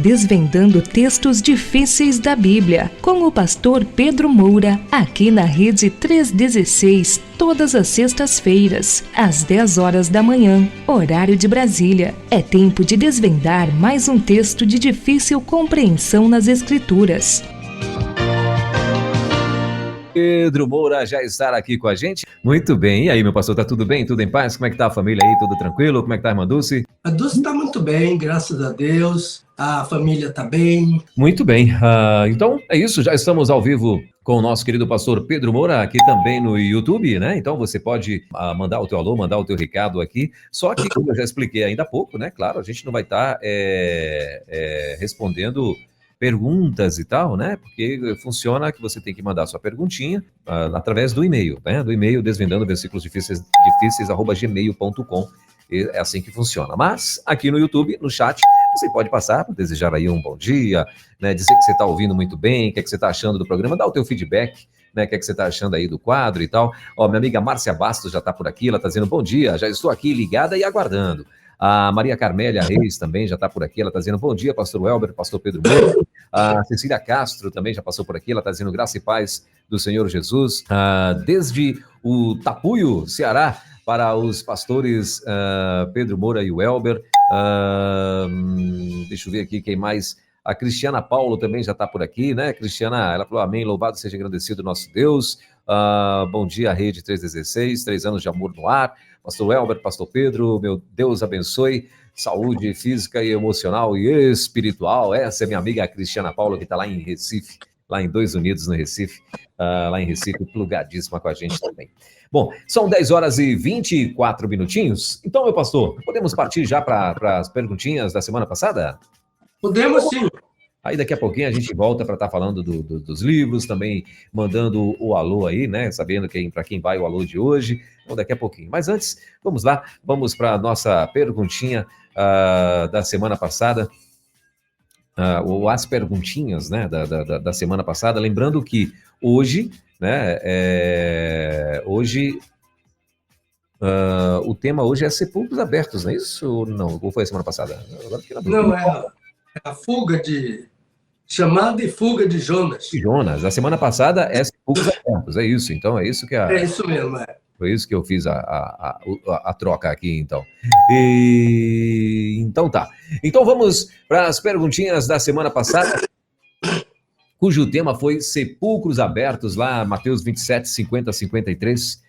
desvendando textos difíceis da Bíblia, com o pastor Pedro Moura, aqui na Rede 316, todas as sextas-feiras, às 10 horas da manhã, horário de Brasília. É tempo de desvendar mais um texto de difícil compreensão nas Escrituras. Pedro Moura já está aqui com a gente. Muito bem. E aí, meu pastor, tá tudo bem? Tudo em paz? Como é que tá a família aí? Tudo tranquilo? Como é que tá a irmã Dulce? A Dulce está muito bem, graças a Deus. A família está bem. Muito bem. Então, é isso. Já estamos ao vivo com o nosso querido pastor Pedro Moura, aqui também no YouTube, né? Então, você pode mandar o teu alô, mandar o teu recado aqui. Só que, como eu já expliquei ainda há pouco, né? Claro, a gente não vai estar respondendo perguntas e tal, né? Porque funciona que você tem que mandar sua perguntinha através do e-mail, né? Do e-mail desvendando versículos difíceis @gmail.com. É assim que funciona. Mas aqui no YouTube, no chat, você pode passar para desejar aí um bom dia, né? Dizer que você está ouvindo muito bem, o que é que você está achando do programa, dar o teu feedback, né? O que é que você está achando aí do quadro e tal. Ó, minha amiga Márcia Bastos já está por aqui, ela está dizendo bom dia, já estou aqui ligada e aguardando. A Maria Carmélia Reis também já está por aqui, ela está dizendo bom dia, pastor Welber, pastor Pedro Moura. A Cecília Castro também já passou por aqui, ela está dizendo graça e paz do Senhor Jesus. Desde o Tapuio, Ceará, para os pastores Pedro Moura e Welber. Deixa eu ver aqui quem mais. A Cristiana Paulo também já está por aqui, né? Cristiana, ela falou amém, louvado seja agradecido nosso Deus. Bom dia, Rede 316, 3 anos de amor no ar. Pastor Welber, pastor Pedro, meu Deus abençoe, saúde física e emocional e espiritual. Essa é minha amiga Cristiana Paula, que está lá em Recife, lá em Dois Unidos, no Recife, lá em Recife, plugadíssima com a gente também. Bom, são 10 horas e 24 minutinhos. Então, meu pastor, podemos partir já para as perguntinhas da semana passada? Podemos sim. Aí daqui a pouquinho a gente volta para estar falando dos livros, também mandando o alô aí, né? Sabendo para quem vai o alô de hoje. Então daqui a pouquinho. Mas antes, vamos lá, vamos para a nossa perguntinha da semana passada. Ou as perguntinhas, né, da semana passada. Lembrando que hoje, né, o tema hoje é sepulcros abertos, não é isso? Ou não? Ou foi a semana passada? Não, é a fuga chamada e fuga de Jonas. Jonas. A semana passada é sepulcros abertos, é isso. Então, é isso que É isso mesmo, Foi isso que eu fiz a troca aqui, então. Então tá. Então vamos para as perguntinhas da semana passada, cujo tema foi sepulcros abertos, lá Mateus 27, 50, 53.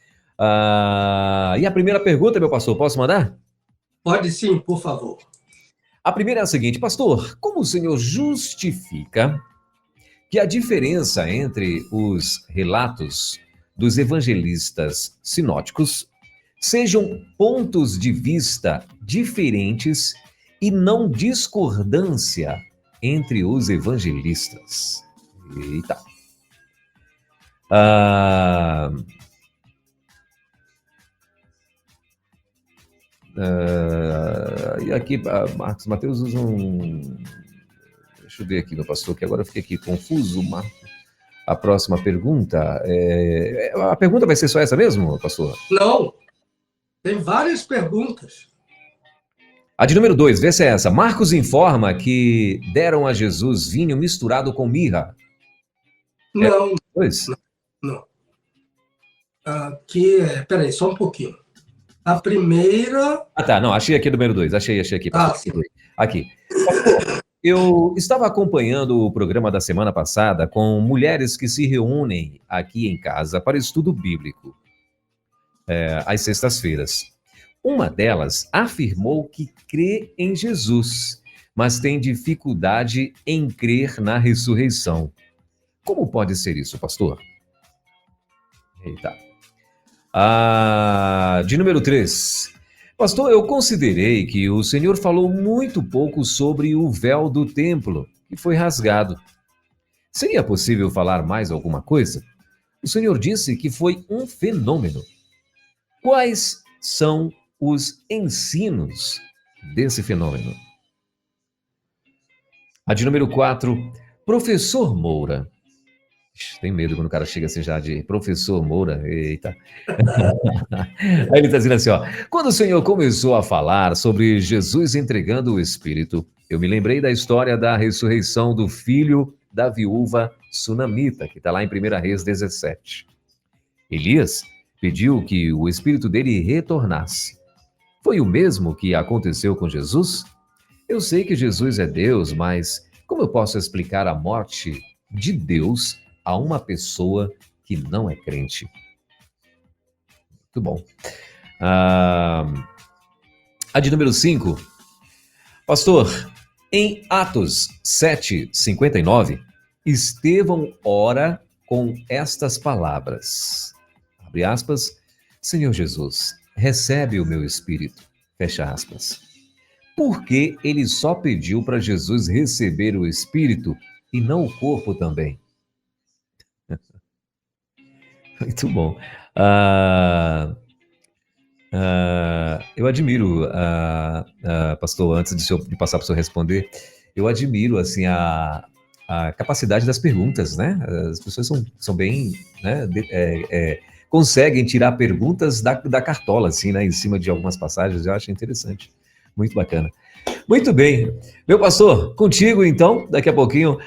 E a primeira pergunta, meu pastor, posso mandar? Pode sim, por favor. A primeira é a seguinte, pastor, como o senhor justifica que a diferença entre os relatos dos evangelistas sinóticos sejam pontos de vista diferentes e não discordância entre os evangelistas? Eita. E aqui, Marcos Mateus usa Deixa eu ver aqui, meu pastor, que agora eu fiquei aqui confuso, Marcos. A próxima pergunta. A pergunta vai ser só essa mesmo, pastor? Não. Tem várias perguntas. A de número 2, vê se é essa. Marcos informa que deram a Jesus vinho misturado com mirra. Não. Pois? Não. Aqui, peraí, só um pouquinho. A primeira... Tá, não, achei aqui o número 2, achei aqui. Sim. Aqui. Eu estava acompanhando o programa da semana passada com mulheres que se reúnem aqui em casa para estudo bíblico, às sextas-feiras. Uma delas afirmou que crê em Jesus, mas tem dificuldade em crer na ressurreição. Como pode ser isso, pastor? Eita. De número 3. Pastor, eu considerei que o Senhor falou muito pouco sobre o véu do templo, que foi rasgado. Seria possível falar mais alguma coisa? O Senhor disse que foi um fenômeno. Quais são os ensinos desse fenômeno? A de número 4. Professor Moura, Tem medo quando o cara chega assim já de professor Moura. Eita. Aí ele está dizendo assim, ó. Quando o Senhor começou a falar sobre Jesus entregando o Espírito, eu me lembrei da história da ressurreição do filho da viúva sunamita, que está lá em 1 Reis 17. Elias pediu que o espírito dele retornasse. Foi o mesmo que aconteceu com Jesus? Eu sei que Jesus é Deus, mas como eu posso explicar a morte de Deus a uma pessoa que não é crente? Muito bom. A de número 5. Pastor, em Atos 7:59, Estevão ora com estas palavras. Abre aspas. Senhor Jesus, recebe o meu espírito. Fecha aspas. Por que ele só pediu para Jesus receber o espírito e não o corpo também? Muito bom. Eu admiro, pastor, antes de passar para o senhor responder, eu admiro assim, a capacidade das perguntas, né? As pessoas são bem, né, conseguem tirar perguntas da cartola, assim, né, em cima de algumas passagens. Eu acho interessante, muito bacana. Muito bem. Meu pastor, contigo então, daqui a pouquinho,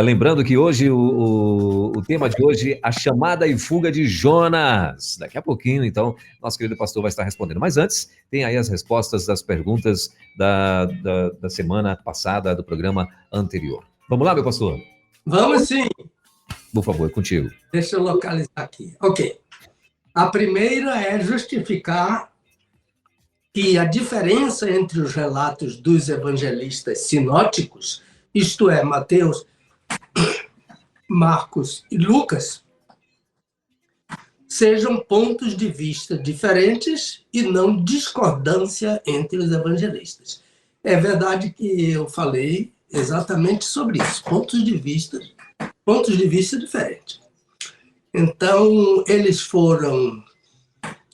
lembrando que hoje, o tema de hoje, a chamada e fuga de Jonas. Daqui a pouquinho, então, nosso querido pastor vai estar respondendo. Mas antes, tem aí as respostas das perguntas da semana passada, do programa anterior. Vamos lá, meu pastor? Vamos sim. Por favor, contigo. Deixa eu localizar aqui. Ok. A primeira é justificar que a diferença entre os relatos dos evangelistas sinóticos, isto é, Mateus, Marcos e Lucas, sejam pontos de vista diferentes e não discordância entre os evangelistas. É verdade que eu falei exatamente sobre isso, pontos de vista diferentes. Então, eles foram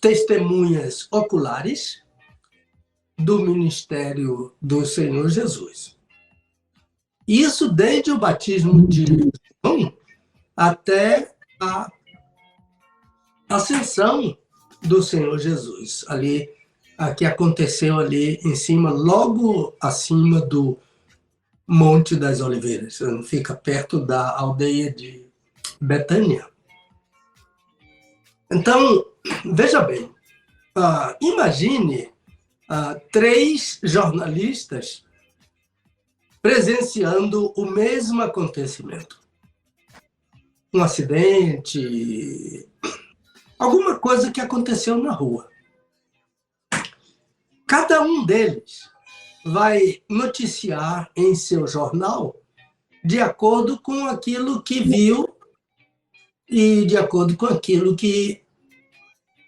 testemunhas oculares do ministério do Senhor Jesus. Isso desde o batismo de João até a ascensão do Senhor Jesus, ali, a que aconteceu ali em cima, logo acima do Monte das Oliveiras, fica perto da aldeia de Betânia. Então, veja bem, imagine 3 jornalistas presenciando o mesmo acontecimento. Um acidente, alguma coisa que aconteceu na rua. Cada um deles vai noticiar em seu jornal de acordo com aquilo que viu e de acordo com aquilo que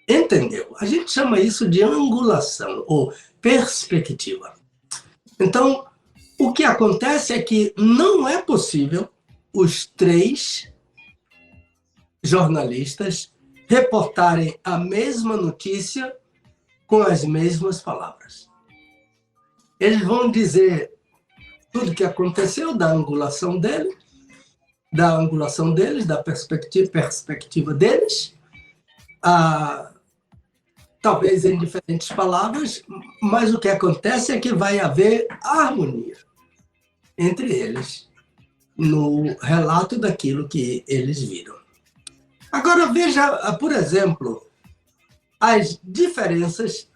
entendeu. A gente chama isso de angulação ou perspectiva. Então, o que acontece é que não é possível os 3 jornalistas reportarem a mesma notícia com as mesmas palavras. Eles vão dizer tudo o que aconteceu da angulação deles, da perspectiva deles, talvez em diferentes palavras, mas o que acontece é que vai haver harmonia entre eles no relato daquilo que eles viram. Agora veja, por exemplo, as diferenças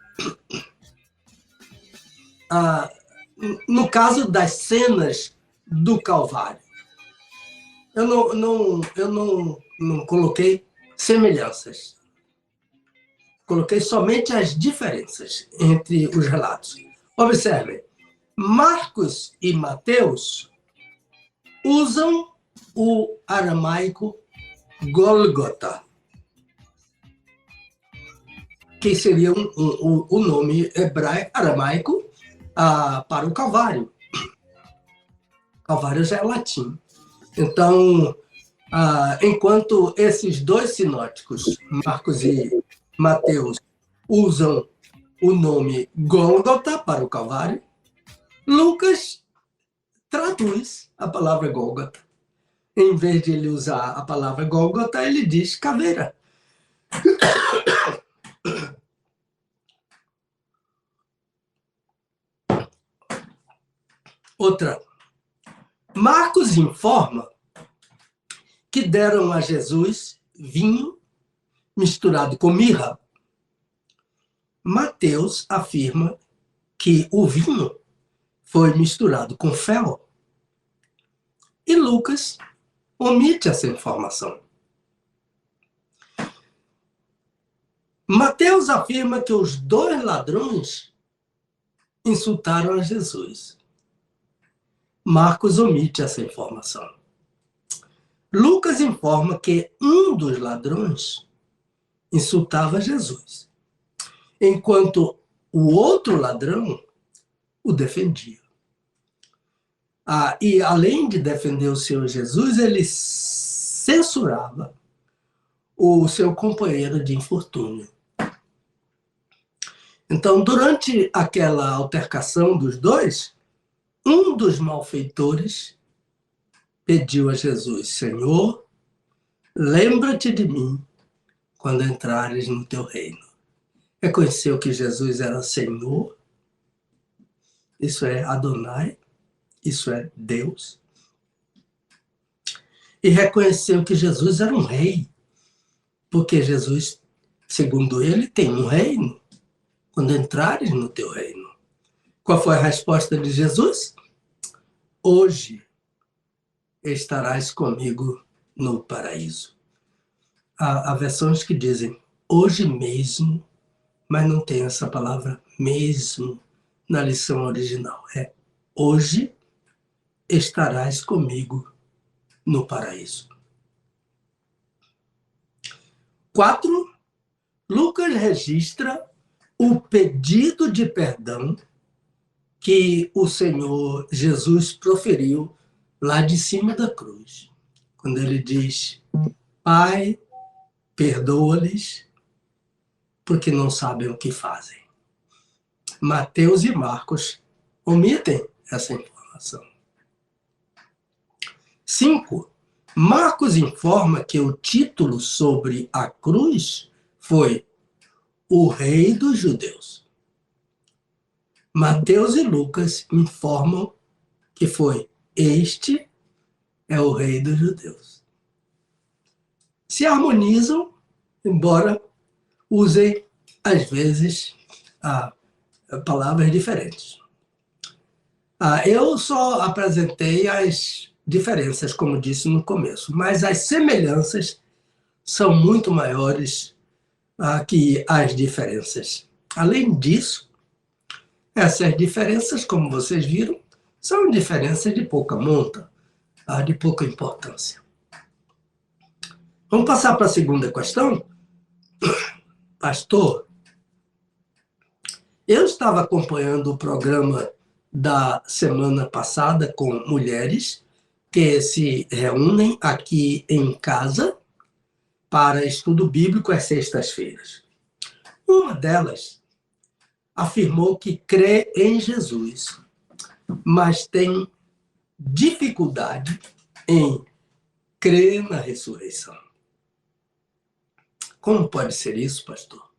no caso das cenas do Calvário. Eu não coloquei semelhanças. Coloquei somente as diferenças entre os relatos. Observem, Marcos e Mateus usam o aramaico Gólgota, que seria o nome aramaico para o Calvário. Calvário já é latim. Então, enquanto esses 2 sinóticos, Marcos e Mateus, usam o nome Gólgota para o Calvário, Lucas traduz a palavra Gólgota. em vez de ele usar a palavra Gólgota, ele diz caveira. Outra. Marcos informa que deram a Jesus vinho misturado com mirra. Mateus afirma que o vinho foi misturado com fel. E Lucas omite essa informação. Mateus afirma que os 2 ladrões insultaram a Jesus. Marcos omite essa informação. Lucas informa que um dos ladrões insultava Jesus, enquanto o outro ladrão o defendia. E além de defender o Senhor Jesus, ele censurava o seu companheiro de infortúnio. Então, durante aquela altercação dos dois, um dos malfeitores pediu a Jesus: Senhor, lembra-te de mim quando entrares no teu reino. Reconheceu que Jesus era Senhor, isso é Adonai, isso é Deus. E reconheceu que Jesus era um rei, porque Jesus, segundo ele, tem um reino, quando entrares no teu reino. Qual foi a resposta de Jesus? Hoje estarás comigo no paraíso. Há versões que dizem hoje mesmo, mas não tem essa palavra mesmo na lição original. É hoje estarás comigo no paraíso. 4. Lucas registra o pedido de perdão que o Senhor Jesus proferiu lá de cima da cruz, quando ele diz: Pai, perdoa-lhes, porque não sabem o que fazem. Mateus e Marcos omitem essa informação. 5. Marcos informa que o título sobre a cruz foi o Rei dos Judeus. Mateus e Lucas informam que foi este é o Rei dos Judeus. Se harmonizam, embora usem, às vezes, palavras diferentes. Eu só apresentei as diferenças, como disse no começo, mas as semelhanças são muito maiores que as diferenças. Além disso, essas diferenças, como vocês viram, são diferenças de pouca monta, de pouca importância. Vamos passar para a segunda questão? Pastor, eu estava acompanhando o programa da semana passada com mulheres que se reúnem aqui em casa para estudo bíblico às sextas-feiras. Uma delas afirmou que crê em Jesus, mas tem dificuldade em crer na ressurreição. Como pode ser isso, pastor?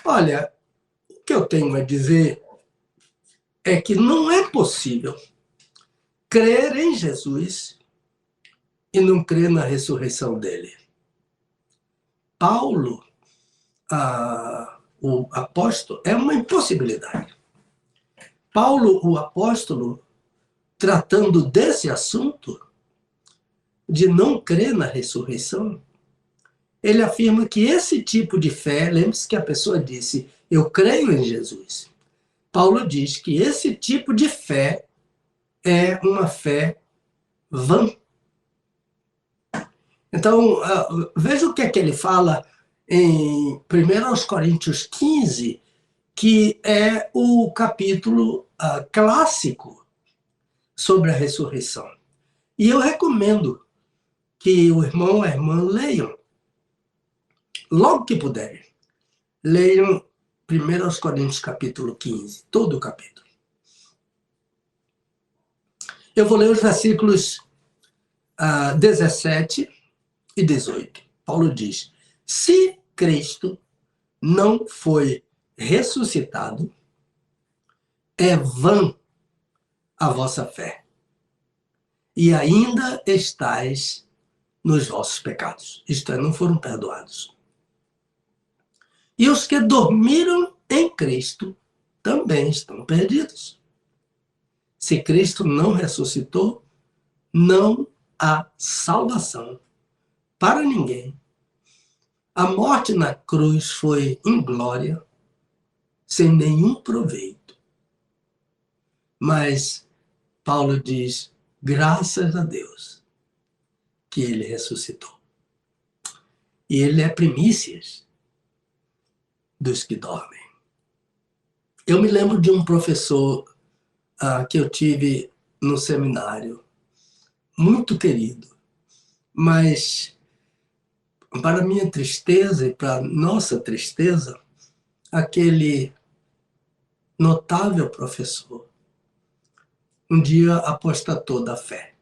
Olha, o que eu tenho a dizer é que não é possível crer em Jesus e não crer na ressurreição dele. Paulo, o apóstolo, é uma impossibilidade. Paulo, o apóstolo, tratando desse assunto, de não crer na ressurreição, ele afirma que esse tipo de fé, lembre-se que a pessoa disse, eu creio em Jesus. Paulo diz que esse tipo de fé é uma fé vã. Então, veja o que é que ele fala em 1 Coríntios 15, que é o capítulo clássico sobre a ressurreição. E eu recomendo que o irmão e a irmã leiam, logo que puderem. Leiam 1 Coríntios capítulo 15, todo o capítulo. Eu vou ler os versículos 17 e 18. Paulo diz: se Cristo não foi ressuscitado, é vã a vossa fé, e ainda estáis nos vossos pecados. Isto é, não foram perdoados. E os que dormiram em Cristo também estão perdidos. Se Cristo não ressuscitou, não há salvação para ninguém. A morte na cruz foi inglória, sem nenhum proveito. Mas Paulo diz: graças a Deus que ele ressuscitou. E ele é primícias dos que dormem. Eu me lembro de um professor que eu tive no seminário, muito querido, mas para minha tristeza e para nossa tristeza, aquele notável professor um dia apostatou da fé.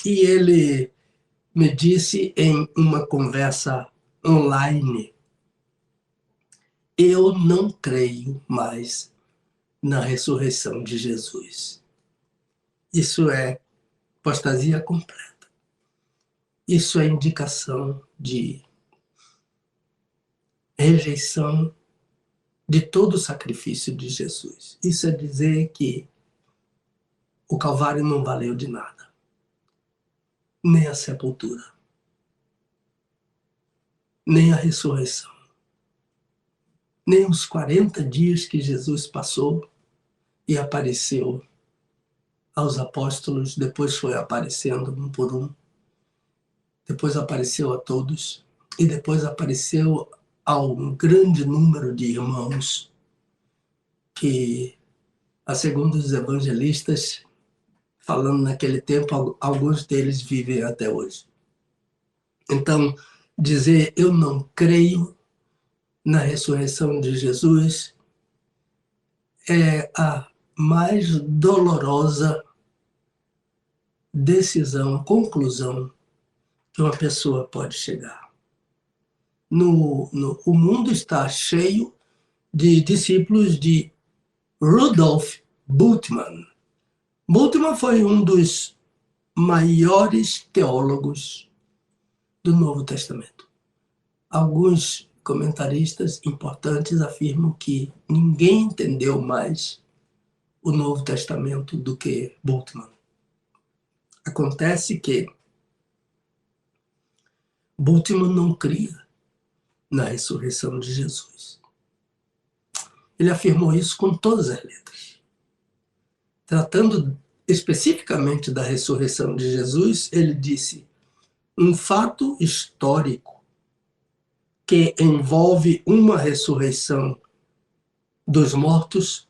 E ele me disse em uma conversa online: eu não creio mais na ressurreição de Jesus. Isso é apostasia completa. Isso é indicação de rejeição de todo o sacrifício de Jesus. Isso é dizer que o Calvário não valeu de nada, nem a sepultura, nem a ressurreição, nem os 40 dias que Jesus passou e apareceu aos apóstolos, depois foi aparecendo um por um, depois apareceu a todos, e depois apareceu a um grande número de irmãos que, segundo os evangelistas, falando naquele tempo, alguns deles vivem até hoje. Então, dizer eu não creio na ressurreição de Jesus é a mais dolorosa decisão, conclusão que uma pessoa pode chegar. O mundo está cheio de discípulos de Rudolf Bultmann. Bultmann foi um dos maiores teólogos do Novo Testamento. Alguns comentaristas importantes afirmam que ninguém entendeu mais o Novo Testamento do que Bultmann. Acontece que Bultmann não cria na ressurreição de Jesus. Ele afirmou isso com todas as letras. Tratando especificamente da ressurreição de Jesus, ele disse: um fato histórico que envolve uma ressurreição dos mortos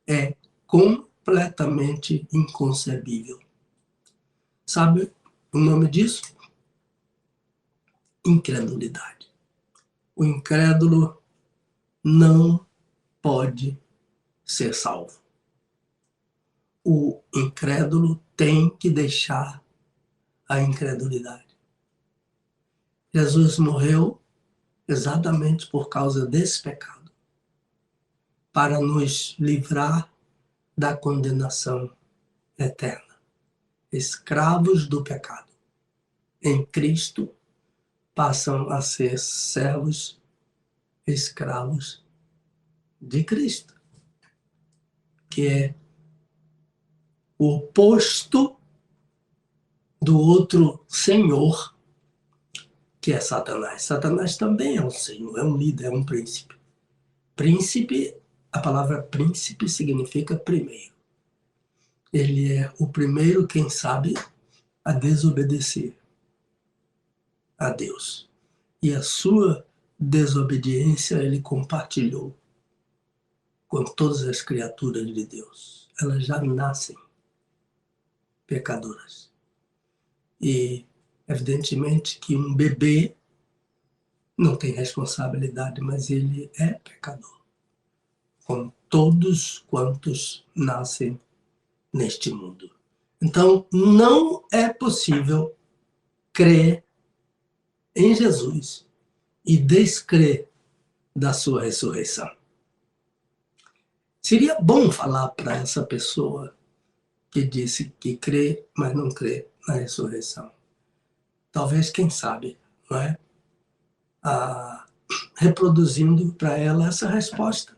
é completamente inconcebível. Sabe o nome disso? Incredulidade. O incrédulo não pode ser salvo. O incrédulo tem que deixar a incredulidade. Jesus morreu exatamente por causa desse pecado, para nos livrar da condenação eterna. Escravos do pecado. Em Cristo, passam a ser servos, escravos de Cristo, que é o oposto do outro senhor, que é Satanás. Satanás também é um senhor, é um líder, é um príncipe. Príncipe, a palavra príncipe significa primeiro. Ele é o primeiro, quem sabe, a desobedecer a Deus. E a sua desobediência ele compartilhou com todas as criaturas de Deus. Elas já nascem pecadoras. E, evidentemente, que um bebê não tem responsabilidade, mas ele é pecador, com todos quantos nascem neste mundo. Então, não é possível crer em Jesus e descrer da sua ressurreição. Seria bom falar para essa pessoa que disse que crê, mas não crê na ressurreição. Talvez, quem sabe, não é? Reproduzindo para ela essa resposta,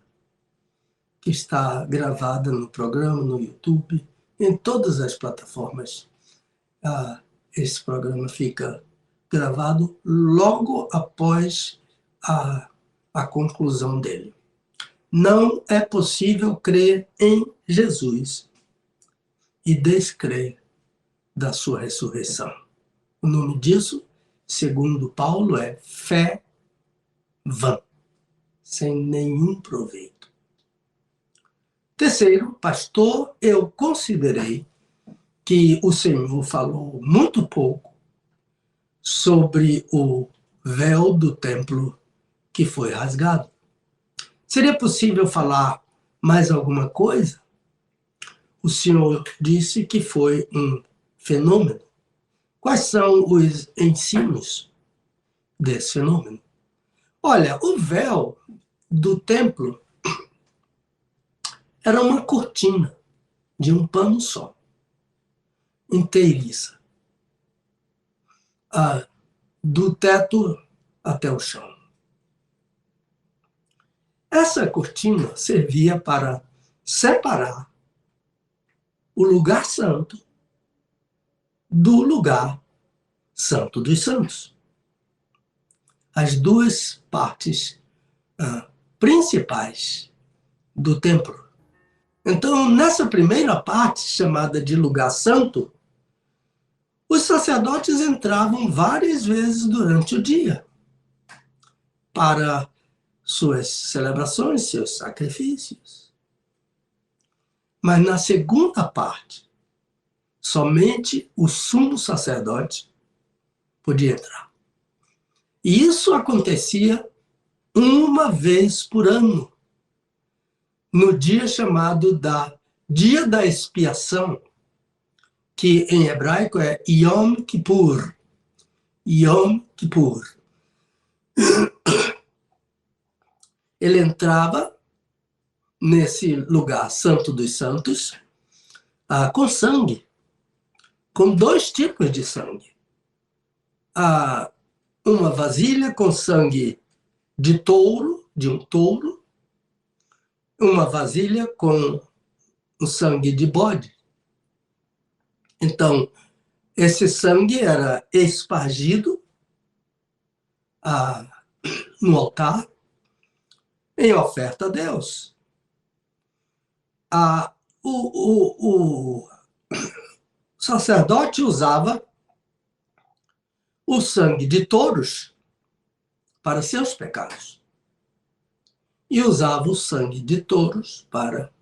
que está gravada no programa, no YouTube, em todas as plataformas. Esse programa fica gravado logo após a conclusão dele. Não é possível crer em Jesus e descrer da sua ressurreição. O nome disso, segundo Paulo, é fé vã, sem nenhum proveito. Terceiro, pastor, eu considerei que o Senhor falou muito pouco sobre o véu do templo que foi rasgado. Seria possível falar mais alguma coisa? O Senhor disse que foi um fenômeno. Quais são os ensinos desse fenômeno? Olha, o véu do templo era uma cortina de um pano só, inteiriça, do teto até o chão. Essa cortina servia para separar o lugar santo do lugar santo dos santos. As duas partes principais do templo. Então, nessa primeira parte, chamada de lugar santo, os sacerdotes entravam várias vezes durante o dia para suas celebrações, seus sacrifícios. Mas na segunda parte, somente o sumo sacerdote podia entrar. E isso acontecia uma vez por ano, no dia chamado Dia da Expiação, que em hebraico é Yom Kippur. Yom Kippur. Ele entrava nesse lugar santo dos santos com sangue, com dois tipos de sangue. Uma vasilha com sangue de touro, de um touro, uma vasilha com o sangue de bode. Então, esse sangue era espargido no altar em oferta a Deus. O sacerdote usava o sangue de touros para seus pecados e usava o sangue de touros para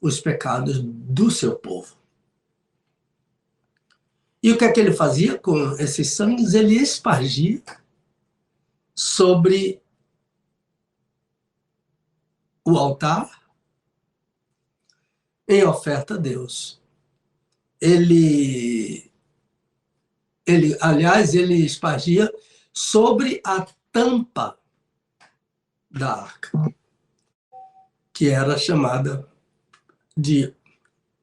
os pecados do seu povo. E o que é que ele fazia com esses sangues? Ele espargia sobre o altar em oferta a Deus. Aliás, ele espargia sobre a tampa da arca, que era chamada de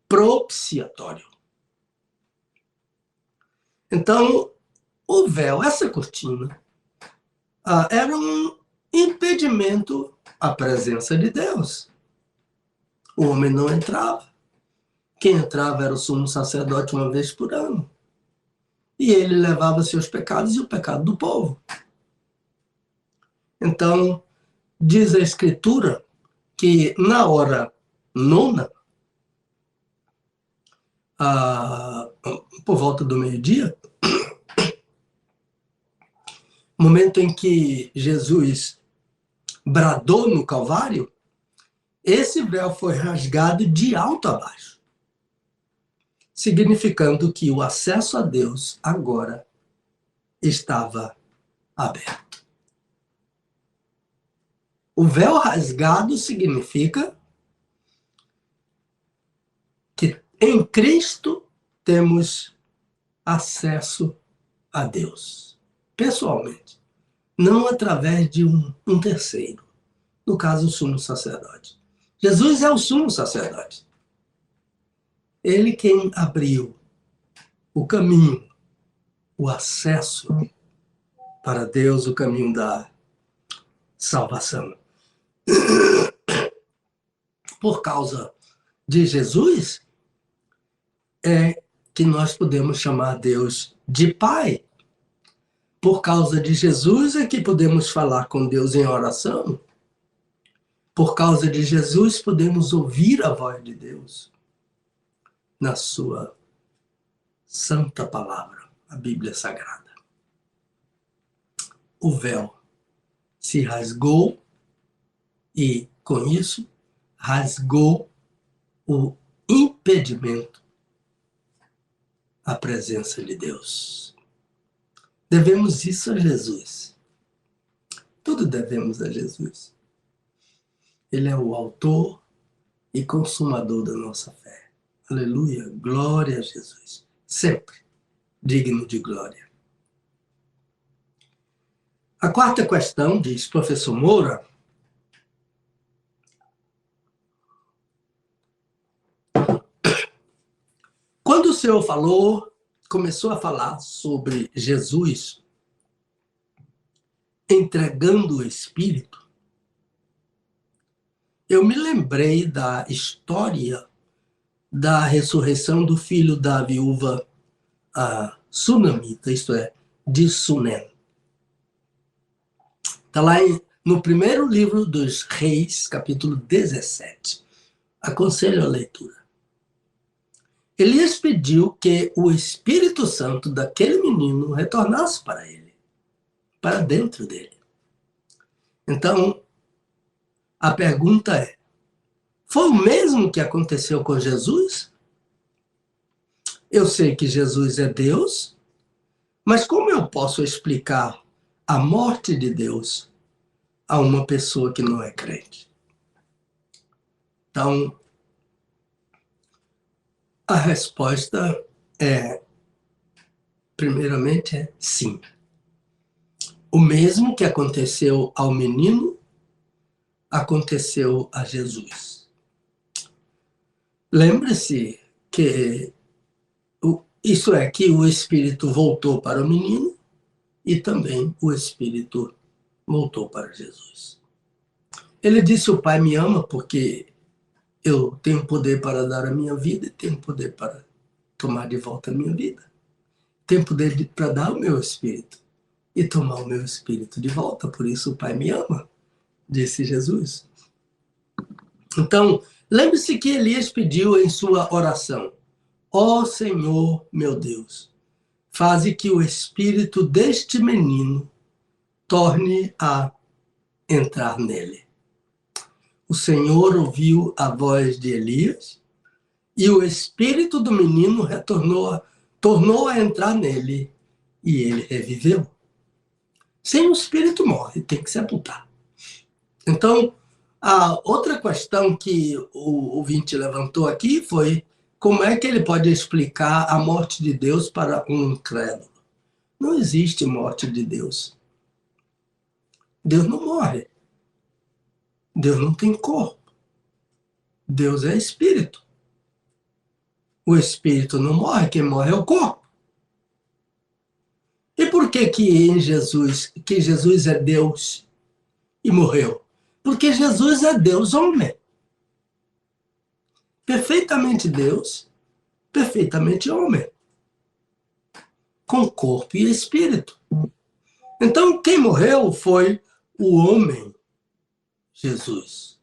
propiciatório. Então, o véu, essa cortina, era um impedimento à presença de Deus. O homem não entrava. Quem entrava era o sumo sacerdote uma vez por ano. E ele levava seus pecados e o pecado do povo. Então, diz a Escritura que na hora nona, por volta do meio-dia, momento em que Jesus bradou no Calvário, esse véu foi rasgado de alto a baixo, significando que o acesso a Deus agora estava aberto. O véu rasgado significa que em Cristo temos acesso a Deus, pessoalmente, não através de um terceiro, no caso, o sumo sacerdote. Jesus é o sumo sacerdote. Ele quem abriu o caminho, o acesso para Deus, o caminho da salvação. Por causa de Jesus, é que nós podemos chamar Deus de Pai. Por causa de Jesus é que podemos falar com Deus em oração. Por causa de Jesus podemos ouvir a voz de Deus na sua santa palavra, a Bíblia Sagrada. O véu se rasgou e, com isso, rasgou o impedimento à presença de Deus. Devemos isso a Jesus. Tudo devemos a Jesus. Ele é o autor e consumador da nossa fé. Aleluia, glória a Jesus. Sempre digno de glória. A quarta questão, diz professor Moura, quando o Senhor começou a falar sobre Jesus entregando o Espírito, eu me lembrei da história da ressurreição do filho da viúva sunamita, isto é, de Sunem. Está lá no primeiro livro dos Reis, capítulo 17. Aconselho a leitura. Elias pediu que o Espírito Santo daquele menino retornasse para ele, para dentro dele. Então, a pergunta é, foi o mesmo que aconteceu com Jesus? Eu sei que Jesus é Deus, mas como eu posso explicar a morte de Deus a uma pessoa que não é crente? Então, a resposta primeiramente, é sim. O mesmo que aconteceu ao menino, aconteceu a Jesus. Lembre-se que isso é que o Espírito voltou para o menino e também o Espírito voltou para Jesus. Ele disse, o Pai me ama porque eu tenho poder para dar a minha vida e tenho poder para tomar de volta a minha vida. Tenho poder para dar o meu Espírito e tomar o meu Espírito de volta. Por isso o Pai me ama, disse Jesus. Então, lembre-se que Elias pediu em sua oração, ó Senhor, meu Deus, faze que o espírito deste menino torne a entrar nele. O Senhor ouviu a voz de Elias e o espírito do menino tornou a entrar nele e ele reviveu. Sem o espírito morre, tem que sepultar. Então, a outra questão que o ouvinte levantou aqui foi como é que ele pode explicar a morte de Deus para um incrédulo? Não existe morte de Deus. Deus não morre. Deus não tem corpo. Deus é espírito. O espírito não morre, quem morre é o corpo. E por que que Jesus é Deus e morreu? Porque Jesus é Deus homem. Perfeitamente Deus, perfeitamente homem. Com corpo e espírito. Então, quem morreu foi o homem, Jesus.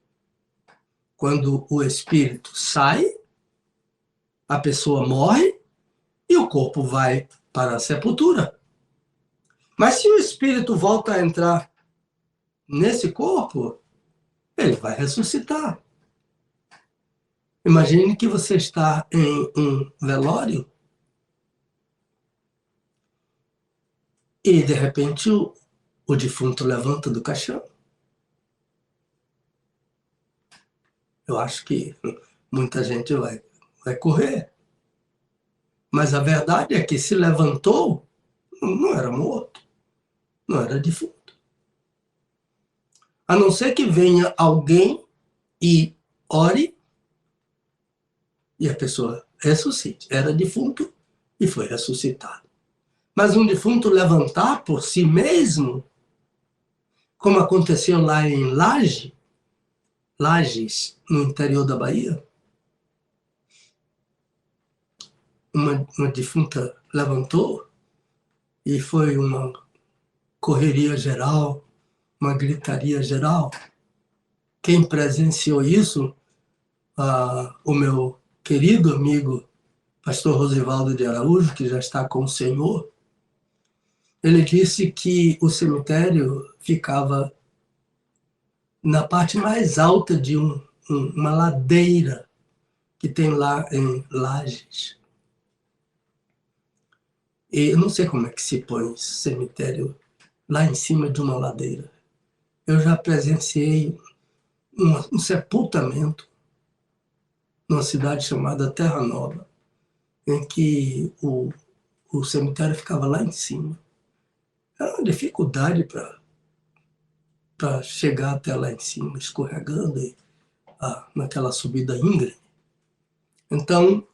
Quando o espírito sai, a pessoa morre e o corpo vai para a sepultura. Mas se o espírito volta a entrar nesse corpo, ele vai ressuscitar. Imagine que você está em um velório e, de repente, o defunto levanta do caixão. Eu acho que muita gente vai correr. Mas a verdade é que se levantou, não era morto, não era defunto. A não ser que venha alguém e ore e a pessoa ressuscite. Era defunto e foi ressuscitado. Mas um defunto levantar por si mesmo, como aconteceu lá em Lages, no interior da Bahia, uma defunta levantou e foi uma correria geral, uma gritaria geral. Quem presenciou isso, o meu querido amigo pastor Rosivaldo de Araújo, que já está com o Senhor, ele disse que o cemitério ficava na parte mais alta de uma ladeira que tem lá em Lages. E eu não sei como é que se põe cemitério lá em cima de uma ladeira. Eu já presenciei um sepultamento numa cidade chamada Terra Nova, em que o cemitério ficava lá em cima. Era uma dificuldade para chegar até lá em cima, escorregando naquela subida íngreme. Então,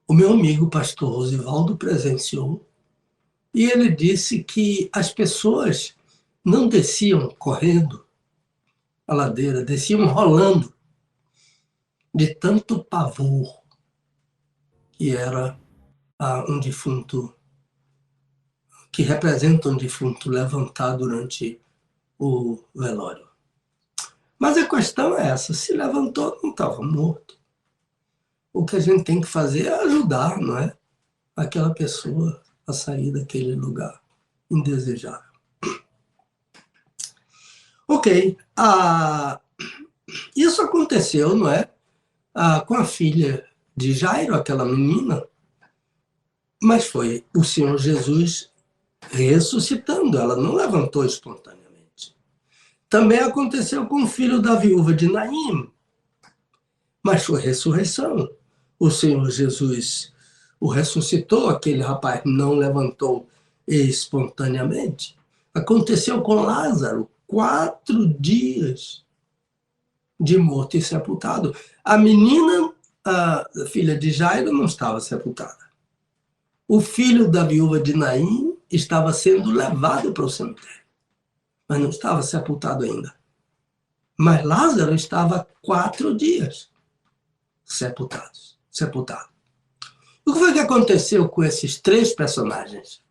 o meu amigo pastor Rosivaldo presenciou e ele disse que as pessoas não desciam correndo a ladeira, desciam rolando de tanto pavor que era um defunto, que representa um defunto levantar durante o velório. Mas a questão é essa, se levantou, não estava morto. O que a gente tem que fazer é ajudar, não é? Aquela pessoa a sair daquele lugar indesejável. Ok, isso aconteceu, não é? Com a filha de Jairo, aquela menina, mas foi o Senhor Jesus ressuscitando, ela não levantou espontaneamente. Também aconteceu com o filho da viúva de Naim, mas foi ressurreição. O Senhor Jesus o ressuscitou, aquele rapaz não levantou espontaneamente. Aconteceu com Lázaro, 4 dias de morto e sepultado. A menina, a filha de Jairo, não estava sepultada. O filho da viúva de Naim estava sendo levado para o cemitério, mas não estava sepultado ainda. Mas Lázaro estava 4 dias sepultado. O que foi que aconteceu com esses 3 personagens?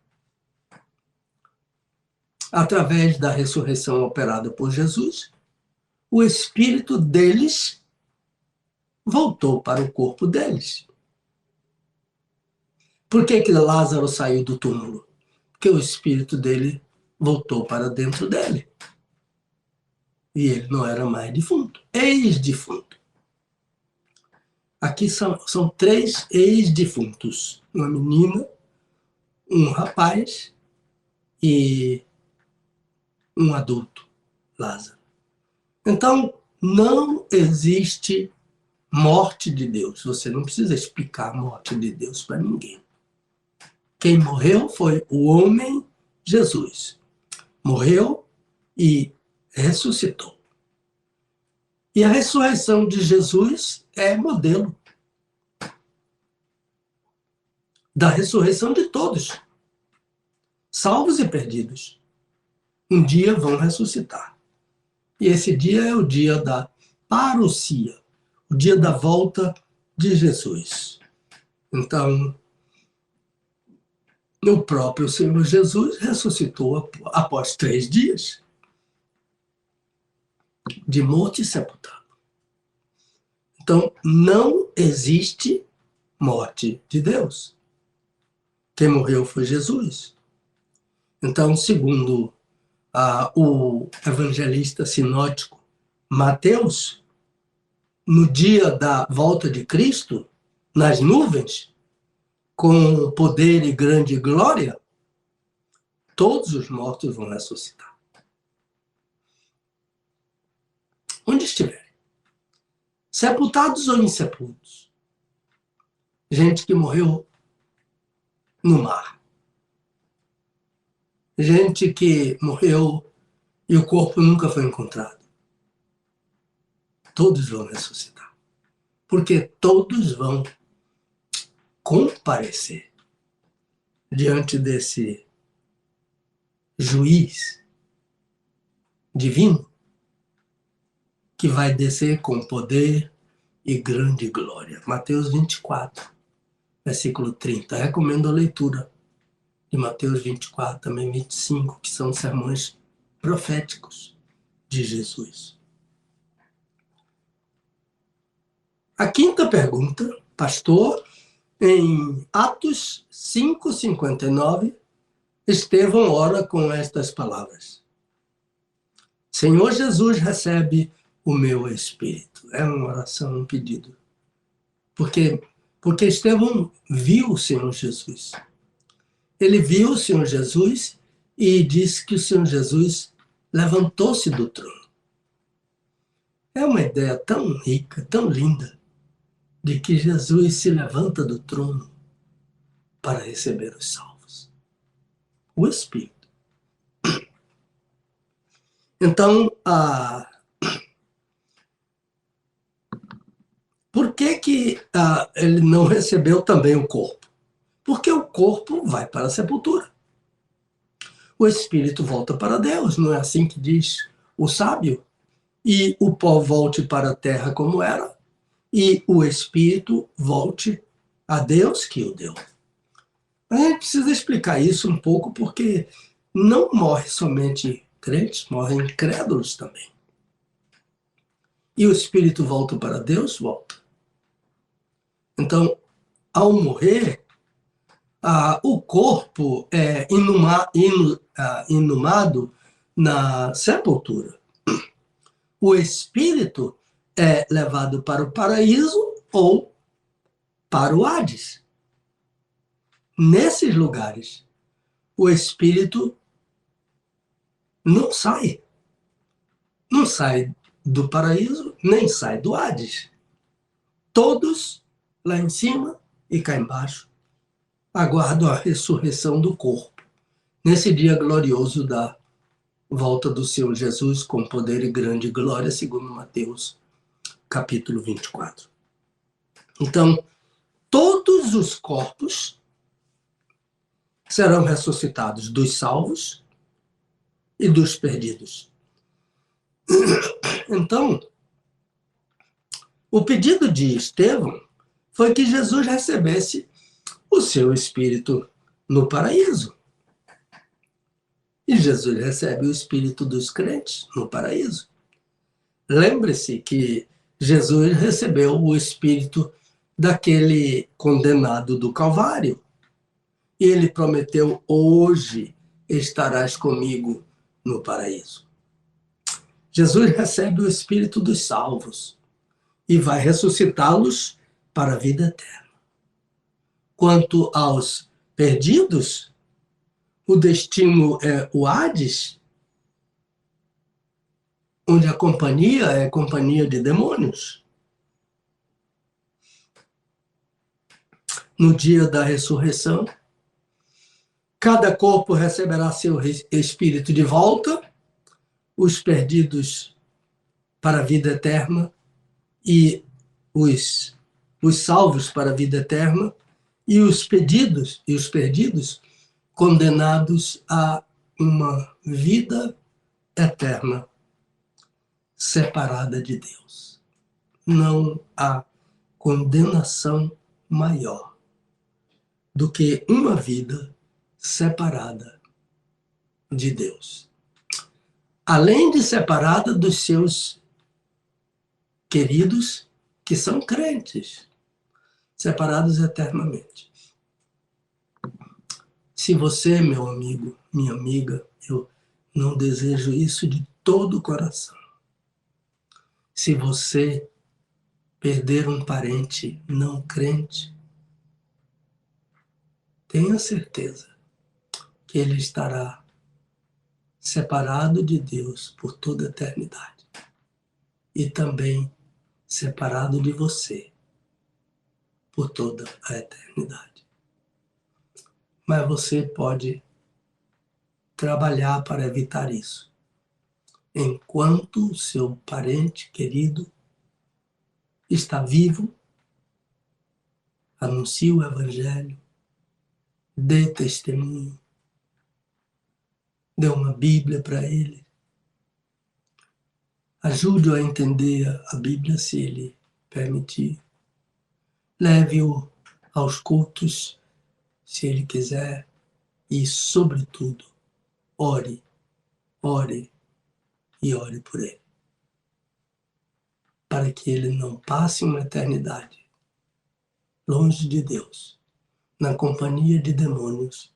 Através da ressurreição operada por Jesus, o espírito deles voltou para o corpo deles. Por que Lázaro saiu do túmulo? Porque o espírito dele voltou para dentro dele. E ele não era mais defunto, ex-defunto. Aqui são 3 ex-defuntos. Uma menina, um rapaz e um adulto, Lázaro. Então, não existe morte de Deus. Você não precisa explicar a morte de Deus para ninguém. Quem morreu foi o homem Jesus. Morreu e ressuscitou. E a ressurreição de Jesus é modelo da ressurreição de todos, salvos e perdidos. Um dia vão ressuscitar. E esse dia é o dia da parousia, o dia da volta de Jesus. Então, o próprio Senhor Jesus ressuscitou após 3 dias de morte e sepultado. Então, não existe morte de Deus. Quem morreu foi Jesus. Então, segundo o evangelista sinótico Mateus, no dia da volta de Cristo, nas nuvens, com poder e grande glória, todos os mortos vão ressuscitar. Onde estiverem. Sepultados ou insepultos. Gente que morreu no mar, gente que morreu e o corpo nunca foi encontrado. Todos vão ressuscitar. Porque todos vão comparecer diante desse juiz divino que vai descer com poder e grande glória. Mateus 24, versículo 30. Recomendo a leitura de Mateus 24, também 25, que são sermões proféticos de Jesus. A quinta pergunta, pastor, em Atos 5:59, Estevão ora com estas palavras: Senhor Jesus, recebe o meu espírito. É uma oração, um pedido. Porque Estevão viu o Senhor Jesus. Ele viu o Senhor Jesus e disse que o Senhor Jesus levantou-se do trono. É uma ideia tão rica, tão linda, de que Jesus se levanta do trono para receber os salvos. O Espírito. Então, por que ele não recebeu também o corpo? Porque o corpo vai para a sepultura. O Espírito volta para Deus, não é assim que diz o sábio? E o pó volte para a terra como era, e o Espírito volte a Deus que o deu. A gente precisa explicar isso um pouco, porque não morre somente crentes, morrem incrédulos também. E o Espírito volta para Deus? Volta. Então, ao morrer, o corpo é inumado na sepultura. O Espírito é levado para o paraíso ou para o Hades. Nesses lugares, o Espírito não sai. Não sai do paraíso, nem sai do Hades. Todos lá em cima e cá embaixo aguardam a ressurreição do corpo, nesse dia glorioso da volta do Senhor Jesus com poder e grande glória, segundo Mateus, capítulo 24. Então, todos os corpos serão ressuscitados, dos salvos e dos perdidos. Então, o pedido de Estevão foi que Jesus recebesse o seu espírito no paraíso. E Jesus recebe o espírito dos crentes no paraíso. Lembre-se que Jesus recebeu o espírito daquele condenado do Calvário. E ele prometeu: hoje estarás comigo no paraíso. Jesus recebe o espírito dos salvos e vai ressuscitá-los para a vida eterna. Quanto aos perdidos, o destino é o Hades, onde a companhia é companhia de demônios. No dia da ressurreição, cada corpo receberá seu espírito de volta, os perdidos para a vida eterna e os salvos para a vida eterna, e os perdidos condenados a uma vida eterna separada de Deus. Não há condenação maior do que uma vida separada de Deus. Além de separada dos seus queridos que são crentes, separados eternamente. Se você, meu amigo, minha amiga, eu não desejo isso de todo o coração. Se você perder um parente não crente, tenha certeza que ele estará separado de Deus por toda a eternidade. E também separado de você por toda a eternidade. Mas você pode trabalhar para evitar isso. Enquanto o seu parente querido está vivo, anuncie o Evangelho, dê testemunho, dê uma Bíblia para ele, ajude-o a entender a Bíblia se ele permitir, leve-o aos cultos se ele quiser e, sobretudo, ore, ore e ore por ele, para que ele não passe uma eternidade longe de Deus, na companhia de demônios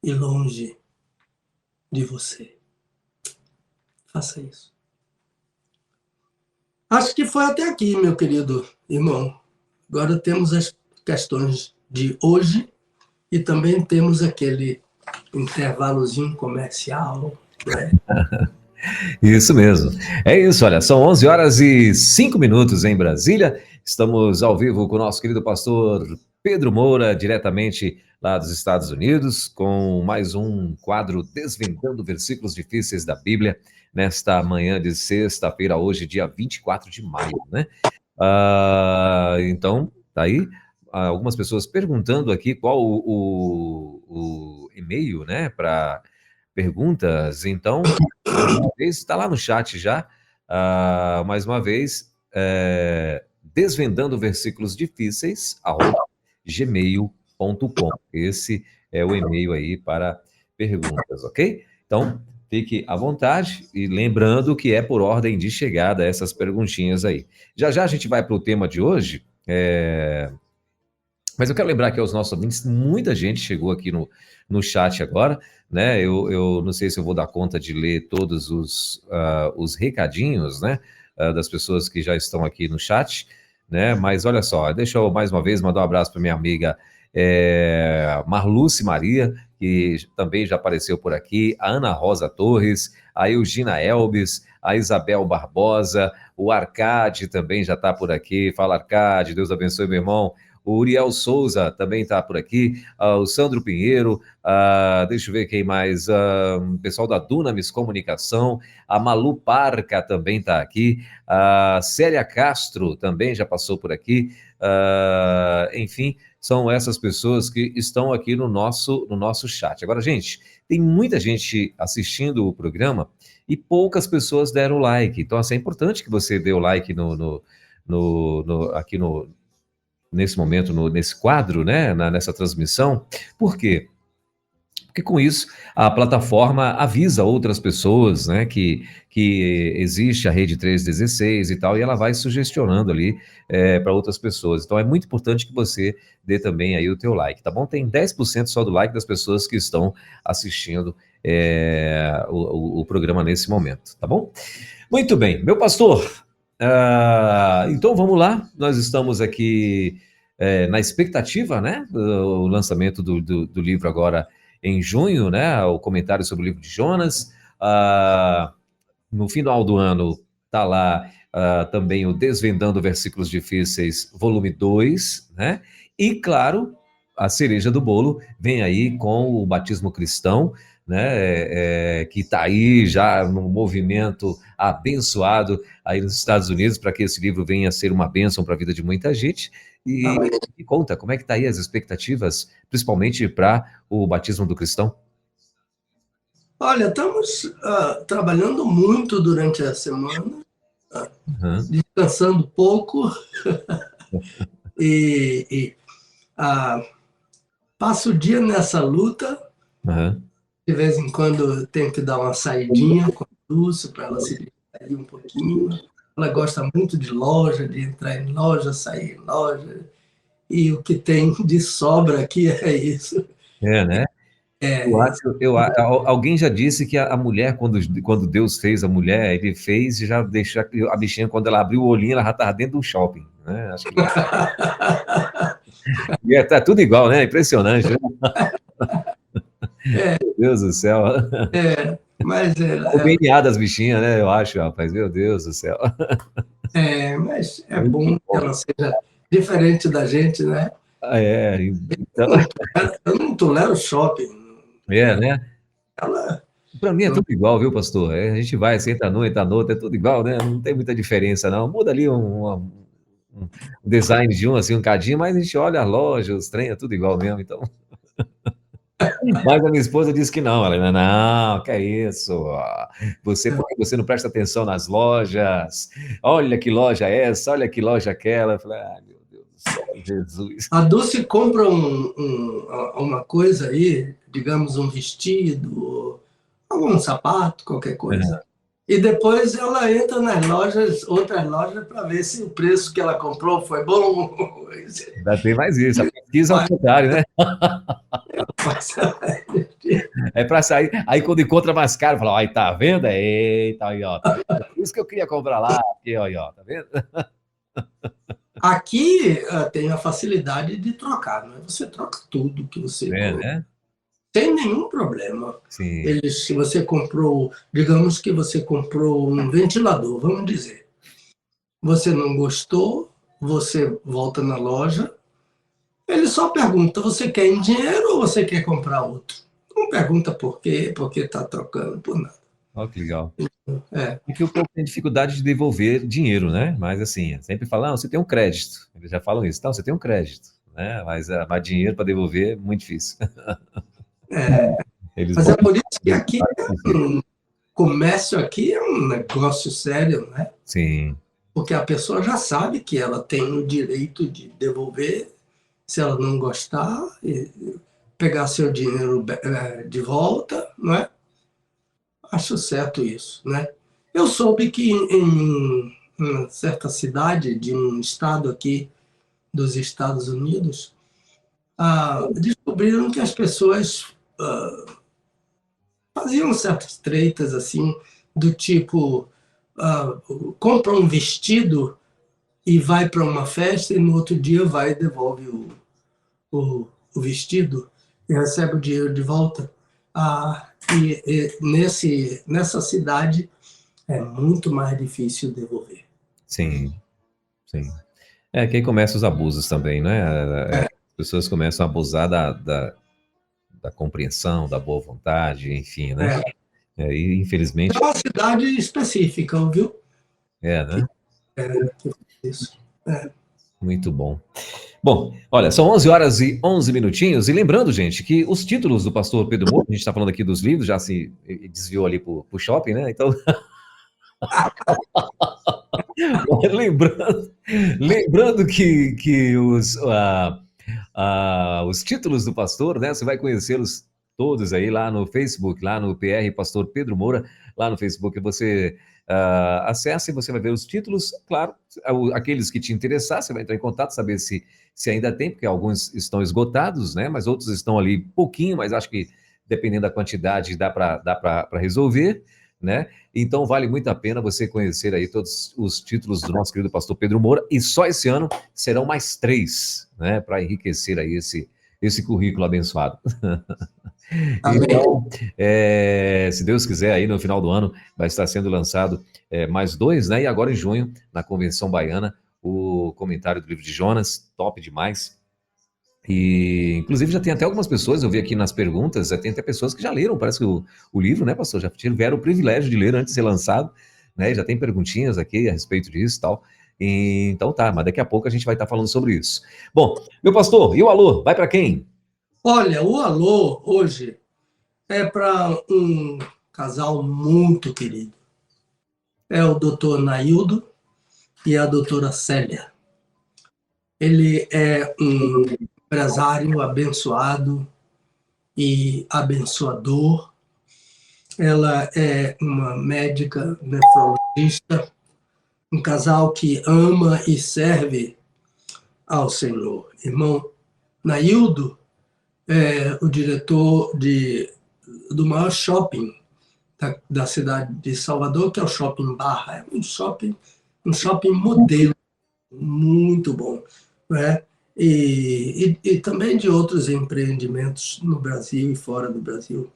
e longe de você. Faça isso. Acho que foi até aqui, meu querido irmão. Agora temos as questões de hoje e também temos aquele intervalozinho comercial, né? Isso mesmo. É isso, olha, são 11 horas e 5 minutos em Brasília. Estamos ao vivo com o nosso querido pastor Pedro Moura, diretamente lá dos Estados Unidos, com mais um quadro Desvendando Versículos Difíceis da Bíblia, nesta manhã de sexta-feira, hoje, dia 24 de maio, né? Então, tá aí algumas pessoas perguntando aqui qual o e-mail, né, para perguntas. Então, mais uma vez, está lá no chat já, mais uma vez, desvendando versículos difíceis, @gmail.com. Esse é o e-mail aí para perguntas, ok? Então, fique à vontade e lembrando que é por ordem de chegada essas perguntinhas aí. Já já a gente vai para o tema de hoje, mas eu quero lembrar aqui aos nossos ouvintes, muita gente chegou aqui no chat agora, né? Eu não sei se eu vou dar conta de ler todos os recadinhos, né? Das pessoas que já estão aqui no chat, né? Mas olha só, deixa eu mais uma vez mandar um abraço para minha amiga Marluce Maria, que também já apareceu por aqui, a Ana Rosa Torres, a Eugina Elbes, a Isabel Barbosa, o Arcade também já está por aqui. Fala, Arcade, Deus abençoe, meu irmão. O Uriel Souza também está por aqui, o Sandro Pinheiro, deixa eu ver quem mais, o pessoal da Dunamis Comunicação, a Malu Parca também está aqui, a Célia Castro também já passou por aqui, enfim, são essas pessoas que estão aqui no nosso chat. Agora, gente, tem muita gente assistindo o programa e poucas pessoas deram like, então assim, é importante que você dê o like aqui nesse momento, nesse quadro, né, nessa transmissão. Por quê? Porque com isso a plataforma avisa outras pessoas, né, que existe a Rede 316 e tal, e ela vai sugestionando ali para outras pessoas. Então é muito importante que você dê também aí o teu like, tá bom? Tem 10% só do like das pessoas que estão assistindo o programa nesse momento, tá bom? Muito bem, meu pastor, então vamos lá, nós estamos aqui na expectativa, né, do lançamento do livro agora em junho, né, o comentário sobre o livro de Jonas. No final do ano está lá também o Desvendando Versículos Difíceis, volume 2, né, e claro, a cereja do bolo vem aí com o batismo cristão, né, que está aí já no movimento abençoado aí nos Estados Unidos, para que esse livro venha a ser uma bênção para a vida de muita gente. E conta, como é que está aí as expectativas, principalmente para o batismo do cristão? Olha, estamos trabalhando muito durante a semana, descansando pouco, e passo o dia nessa luta. De vez em quando eu tenho que dar uma saidinha com a Dulce para ela se distrair um pouquinho. Ela gosta muito de loja, de entrar em loja, sair em loja. E o que tem de sobra aqui é isso. Né? Alguém já disse que a mulher, quando Deus fez a mulher, ele fez e já deixou a bichinha, quando ela abriu o olhinho, ela já estava dentro de um shopping. Né? Acho que... e tá tudo igual, né? Impressionante. Né? Meu Deus do céu. Mas o DNA das bichinhas, né? Eu acho, rapaz. Meu Deus do céu. Mas é bom que ela seja diferente da gente, né? Então... Eu não tolero shopping. É, né? Ela, Para mim é tudo igual, viu, pastor? A gente vai, senta num, entra no outro, é tudo igual, né? Não tem muita diferença, não. Muda ali um design de um, assim, um cadinho, mas a gente olha a loja, os trem, é tudo igual mesmo, então. Mas a minha esposa disse que não. Ela, não, que é isso? Você não presta atenção nas lojas. Olha que loja é essa, olha que loja aquela. Eu falei, ah, meu Deus do céu, Jesus. a Dulce compra uma coisa aí, digamos um vestido, algum sapato, qualquer coisa. E depois ela entra nas lojas, outras lojas, para ver se o preço que ela comprou foi bom. Ainda tem mais isso, a pesquisa ao contrário, né? É para sair. Aí quando encontra mais caro, fala, aí tá vendo? Eita, aí, ó, tá vendo? Por isso que eu queria comprar lá, aqui, ó, tá vendo? Aqui tem a facilidade de trocar, né? Você troca tudo que você É, né? sem nenhum problema. Sim, Se você comprou, digamos que você comprou um ventilador, vamos dizer, você não gostou, você volta na loja, ele só pergunta: você quer em dinheiro ou você quer comprar outro? Não pergunta por quê, porque está trocando por nada. ó que legal. É, Porque o povo tem dificuldade de devolver dinheiro, né? Mas assim, sempre falam, você tem um crédito. Eles já falam isso. Então, você tem um crédito, né? Mas dinheiro para devolver é muito difícil. é. Eles Mas é botam. por isso que aqui um comércio aqui é um negócio sério, né? Sim, Porque a pessoa já sabe que ela tem o direito de devolver se ela não gostar, e pegar seu dinheiro de volta, não é? Acho certo isso, né? Eu soube que em uma certa cidade de um estado aqui dos Estados Unidos, descobriram que as pessoas faziam certas treitas assim, do tipo, ah, compra um vestido e vai para uma festa e no outro dia vai e devolve o vestido e recebe o dinheiro de volta. Nessa cidade é muito mais difícil devolver. sim, sim. É que aí começam os abusos também, né? As pessoas começam a abusar da compreensão, da boa vontade, enfim, né? É, E é infelizmente, uma cidade específica, viu? né? Isso. É. Muito bom. Bom, olha, são 11 horas e 11 minutinhos. E lembrando, gente, que os títulos do pastor Pedro Moura, a gente está falando aqui dos livros, já se desviou ali para o shopping, né? Então, lembrando, lembrando que os títulos do pastor, né? Você vai conhecê-los todos aí lá no Facebook, lá no PR Pastor Pedro Moura, lá no Facebook você acessa e você vai ver os títulos, claro, aqueles que te interessar, você vai entrar em contato, saber se ainda tem, porque alguns estão esgotados, né? Mas outros estão ali pouquinho, mas acho que dependendo da quantidade dá para resolver, né? Então vale muito a pena você conhecer aí todos os títulos do nosso querido pastor Pedro Moura, e só esse ano serão mais 3, né, para enriquecer aí esse currículo abençoado. Amém. Então, se Deus quiser, aí no final do ano vai estar sendo lançado mais 2, né? E agora em junho, na Convenção Baiana, o comentário do livro de Jonas, top demais. E, inclusive, já tem até algumas pessoas, eu vi aqui nas perguntas, tem até pessoas que já leram, parece que o livro, né, pastor? Já tiveram o privilégio de ler antes de ser lançado, né? Já tem perguntinhas aqui a respeito disso e tal. Então tá, mas daqui a pouco a gente vai estar falando sobre isso. Bom, meu pastor, e o alô? Vai para quem? Olha, o alô hoje é para um casal muito querido. É o doutor Naildo e a doutora Célia. Ele é um empresário abençoado e abençoador. Ela é uma médica nefrologista, um casal que ama e serve ao Senhor. Irmão Naildo é o diretor do maior shopping da cidade de Salvador, que é o Shopping Barra. É um shopping modelo, muito bom, né? E também de outros empreendimentos no Brasil e fora do Brasil,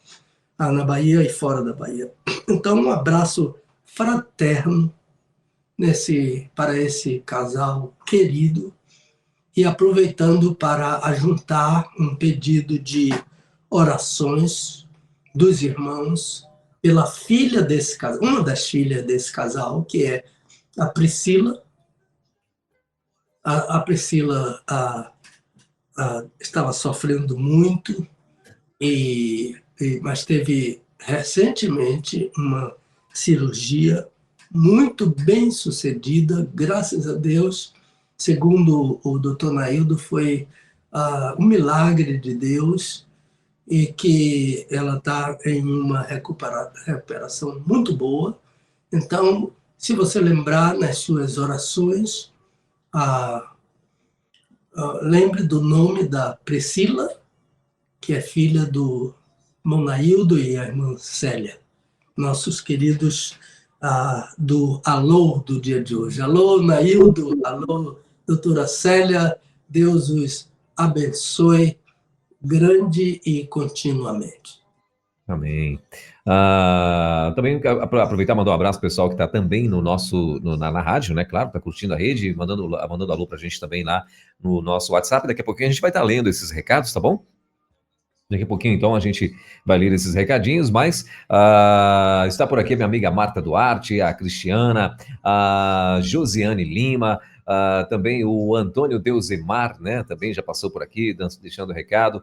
na Bahia e fora da Bahia. Então, um abraço fraterno para esse casal querido, e aproveitando para ajuntar um pedido de orações dos irmãos pela filha desse casal, uma das filhas desse casal, que é a Priscila. A Priscila estava sofrendo muito, mas teve recentemente uma cirurgia muito bem sucedida, graças a Deus. Segundo o doutor Naildo, foi um milagre de Deus, e que ela está em uma recuperação muito boa. Então, se você lembrar nas suas orações, lembre do nome da Priscila, que é filha do irmão Naildo e a irmã Célia, nossos queridos do alô do dia de hoje. Alô, Naildo, alô, doutora Célia, Deus os abençoe grande e continuamente. Amém. Também aproveitar e mandar um abraço pro pessoal que está também no nosso, na rádio, né? Claro, está curtindo a rede, mandando alô para a gente também lá no nosso WhatsApp. Daqui a pouquinho a gente vai estar lendo esses recados, tá bom? Daqui a pouquinho, então, a gente vai ler esses recadinhos, mas está por aqui a minha amiga Marta Duarte, a Cristiana, a Josiane Lima, também o Antônio Deusemar, né? Também já passou por aqui, deixando recado.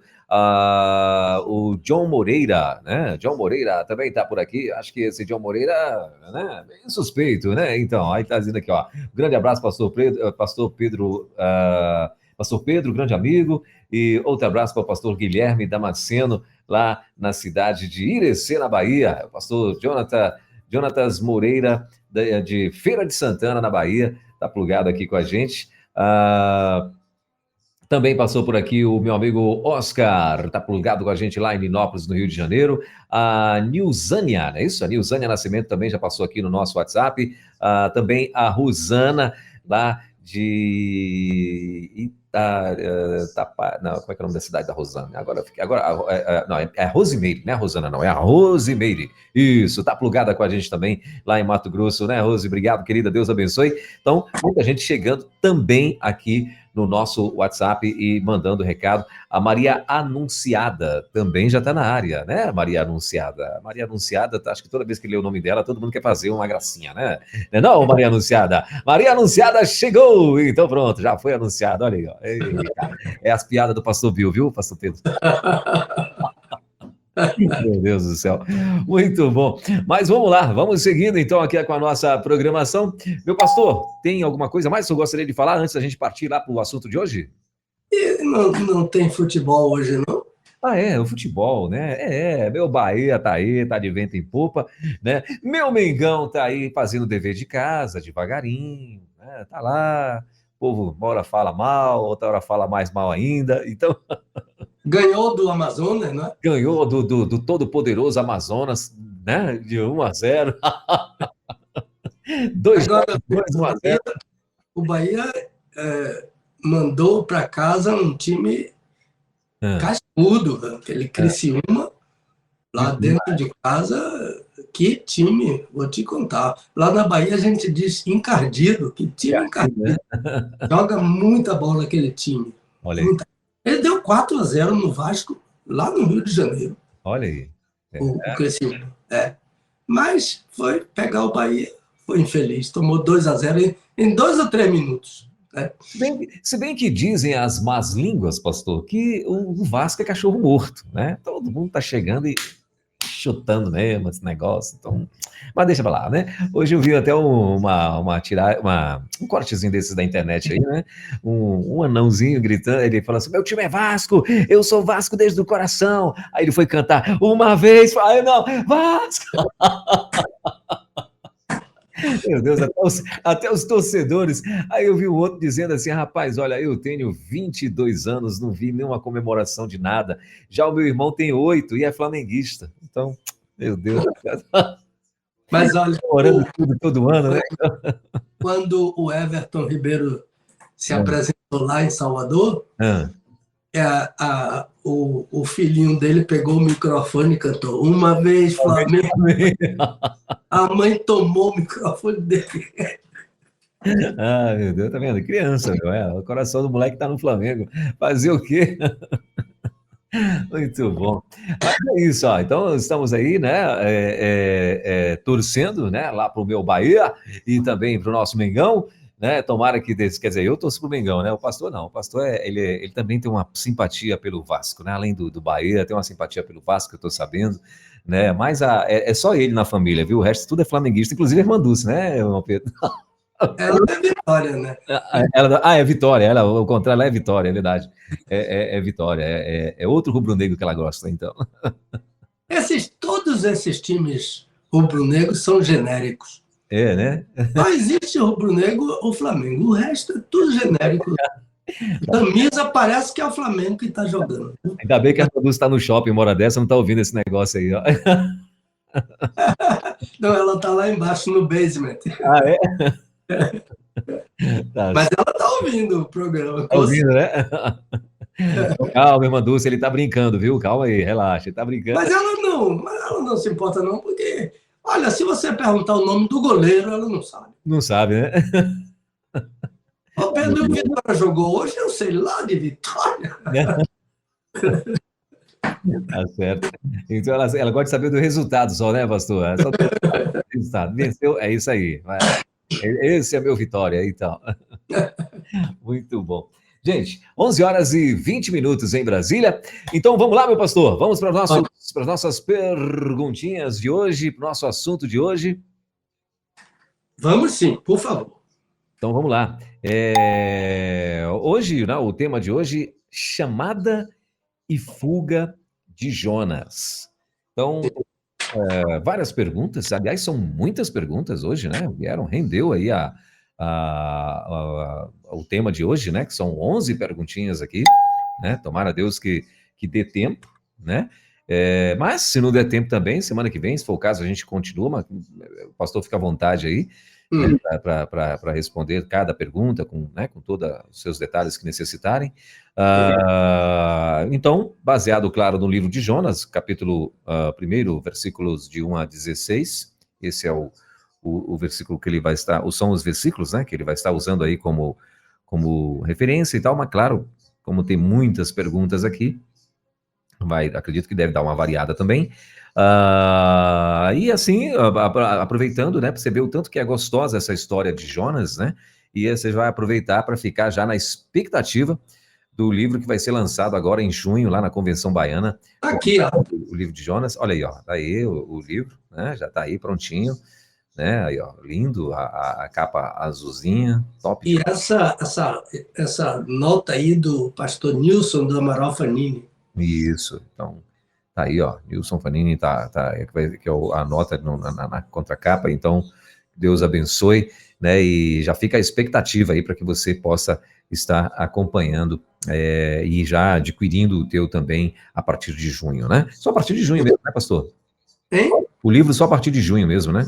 O John Moreira, né? John Moreira também está por aqui. Acho que esse John Moreira, né? Bem suspeito, né? Então, aí está dizendo aqui, ó. Grande abraço, pastor Pedro, grande amigo. E outro abraço para o pastor Guilherme Damasceno, lá na cidade de Irecê, na Bahia. O pastor Jonatas Moreira, de Feira de Santana, na Bahia, está plugado aqui com a gente. Também passou por aqui o meu amigo Oscar, está plugado com a gente lá em Minópolis, no Rio de Janeiro. A Nilzânia, não é isso? A Nilzânia Nascimento também já passou aqui no nosso WhatsApp. Também a Rosana, lá de não, como é que é o nome da cidade da Rosana? Não, é Rosimeire, não é a Rosana, não, é a Rosimeire. Isso, tá plugada com a gente também lá em Mato Grosso, né, Rose? Obrigado, querida, Deus abençoe. Então, muita gente chegando também aqui no nosso WhatsApp e mandando recado. A Maria Anunciada também já está na área, né, Maria Anunciada? Maria Anunciada, acho que toda vez que lê o nome dela, todo mundo quer fazer uma gracinha, né? Não, Maria Anunciada? Maria Anunciada chegou! Então pronto, já foi anunciada, olha aí, ó. Eita, é as piadas do pastor Bill, viu, pastor Pedro? Meu Deus do céu, muito bom. Mas vamos lá, vamos seguindo então aqui com a nossa programação. Meu pastor, tem alguma coisa mais que eu gostaria de falar antes da gente partir lá para o assunto de hoje? Não tem futebol hoje, não? O futebol, né? Meu Bahia tá aí, tá de vento em popa, né? Meu Mengão tá aí fazendo o dever de casa, devagarinho, né? Tá lá, o povo uma hora fala mal, outra hora fala mais mal ainda, então... Ganhou do Amazonas, né? Ganhou do todo-poderoso Amazonas, né? De 1-0. Agora, 2-1-0. o Bahia mandou para casa um time cascudo, aquele Criciúma, lá dentro de casa. Que time, vou te contar. Lá na Bahia a gente diz encardido, que time encardido. Joga muita bola aquele time. Olha aí. Ele deu 4-0 no Vasco, lá no Rio de Janeiro. Olha aí. O Criciúma. Mas foi pegar o Bahia, foi infeliz. Tomou 2-0 em 2 ou 3 minutos. Né? Se bem que dizem as más línguas, pastor, que o Vasco é cachorro morto, né? Todo mundo tá chegando e chutando mesmo esse negócio, então... Mas deixa pra lá, né? Hoje eu vi até um cortezinho desses da internet aí, né? Um anãozinho gritando, ele falou assim, meu time é Vasco, eu sou Vasco desde o coração. Aí ele foi cantar uma vez, aí não, Vasco! Meu Deus, até os torcedores. Aí eu vi o outro dizendo assim, rapaz, olha, eu tenho 22 anos, não vi nenhuma comemoração de nada. Já o meu irmão tem 8 e é flamenguista. Então, meu Deus. Mas olha, orando tudo todo ano, né? Quando o Everton Ribeiro se apresentou lá em Salvador, o filhinho dele pegou o microfone e cantou uma vez Flamengo. A mãe tomou o microfone dele. Meu Deus, tá vendo? Criança, meu. O coração do moleque tá no Flamengo. Fazer o quê? Muito bom. Mas é isso, ó. Então estamos aí, né, torcendo, né, lá para o meu Bahia e também para o nosso Mengão, né? Tomara que, quer dizer, eu torço para o Mengão, né? O pastor não. O pastor ele também tem uma simpatia pelo Vasco, né? Além do Bahia, tem uma simpatia pelo Vasco, eu estou sabendo, né? Mas é só ele na família, viu? O resto tudo é flamenguista, inclusive a irmã Dulce, né, João Pedro? Ela é Vitória, né? É Vitória, o contrário, ela é Vitória, é verdade. É Vitória, é outro rubro-negro que ela gosta, então. Todos esses times rubro-negros são genéricos. É, né? Só existe rubro-negro o Flamengo. O resto é tudo genérico. Camisa parece que é o Flamengo que está jogando. Ainda bem que a Dulce está no shopping, uma hora dessa, não está ouvindo esse negócio aí, ó. Não, ela está lá embaixo no basement. Ah, é? Tá. Mas ela está ouvindo o programa. Tá ouvindo, né? Calma, irmã Dulce, ele tá brincando, viu? Calma aí, relaxa, ele tá brincando. Mas ela não se importa, não, porque, olha, se você perguntar o nome do goleiro, ela não sabe. Não sabe, né? O Pedro Vitória jogou hoje, eu sei lá de Vitória. Tá certo. Então ela gosta de saber do resultado só, né, pastor? É só do resultado. Venceu, é isso aí. Esse é meu Vitória, então. Muito bom. Gente, 11 horas e 20 minutos em Brasília. Então vamos lá, meu pastor. Vamos para as nossas perguntinhas de hoje, para o nosso assunto de hoje. Vamos sim, por favor. Então vamos lá. Hoje, né, o tema de hoje, chamada e fuga de Jonas. Então, várias perguntas, aliás, são muitas perguntas hoje, né? Rendeu aí o tema de hoje, né? Que são 11 perguntinhas aqui, né? Tomara a Deus que dê tempo, né? Mas se não der tempo também, semana que vem, se for o caso, a gente continua, mas o pastor fica à vontade aí, né, para responder cada pergunta com todos os seus detalhes que necessitarem. Então, baseado, claro, no livro de Jonas, capítulo 1, versículos de 1 a 16, esse é o versículo que ele vai estar, são os versículos, né, que ele vai estar usando aí como referência e tal, mas claro, como tem muitas perguntas aqui, acredito que deve dar uma variada também. E assim, aproveitando, né, para você ver o tanto que é gostosa essa história de Jonas, né, e você vai aproveitar para ficar já na expectativa do livro que vai ser lançado agora em junho, lá na Convenção Baiana. Aqui, ó. O livro de Jonas, olha aí, ó, tá aí o livro, né, já tá aí prontinho, né, aí, ó, lindo, a capa azulzinha, top. E essa nota aí do pastor Nilson do Amaral Fanini. Isso, então, tá aí, ó, Nilson Fanini, que é a nota na contracapa, então, Deus abençoe, né, e já fica a expectativa aí para que você possa estar acompanhando e já adquirindo o teu também a partir de junho, né? Só a partir de junho mesmo, né, pastor? Hein? O livro só a partir de junho mesmo, né?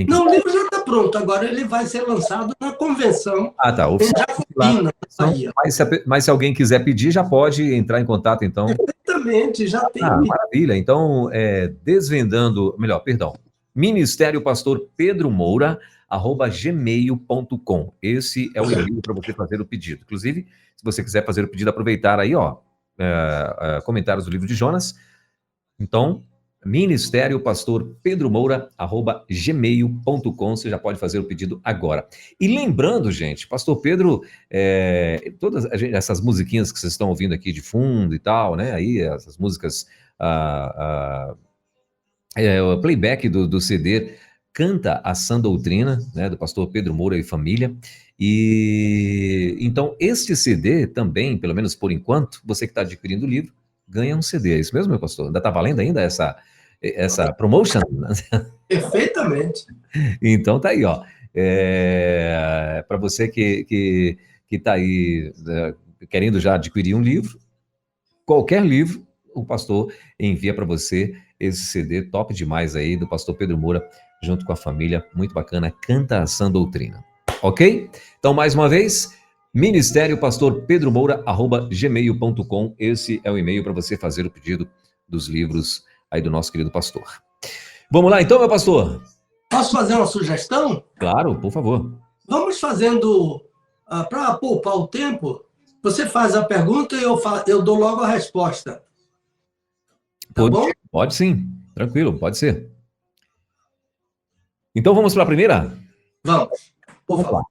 Não, o livro já está pronto, agora ele vai ser lançado na convenção. Ah, tá. Mas se alguém quiser pedir, já pode entrar em contato, então. Exatamente, já tem. Maravilha. Então, Ministério Pastor Pedro Moura, @gmail.com. Esse é o e-mail para você fazer o pedido. Inclusive, se você quiser fazer o pedido, aproveitar aí, ó, comentários do livro de Jonas. Então, Ministério Pastor Pedro Moura, @gmail.com. Você já pode fazer o pedido agora. E lembrando, gente, Pastor Pedro, todas essas musiquinhas que vocês estão ouvindo aqui de fundo e tal, né? Aí, essas músicas, o playback do CD Canta a Sã Doutrina, né? Do Pastor Pedro Moura e família. E então, este CD também, pelo menos por enquanto, você que está adquirindo o livro, ganha um CD. É isso mesmo, meu pastor? Ainda está valendo ainda essa promotion? Perfeitamente. Então tá aí, ó. Para você que está aí querendo já adquirir um livro, qualquer livro, o pastor envia para você esse CD top demais aí do pastor Pedro Moura, junto com a família, muito bacana, Canta a Sã Doutrina. Ok? Então, mais uma vez, Ministério Pastor Pedro Moura, @gmail.com. Esse é o e-mail para você fazer o pedido dos livros aí do nosso querido pastor. Vamos lá então, meu pastor? Posso fazer uma sugestão? Claro, por favor. Vamos fazendo, para poupar o tempo, Você faz a pergunta e eu dou logo a resposta. Tá Pode, bom? pode sim, tranquilo, pode ser. Então vamos para a primeira? Vamos, por Vamos lá. favor.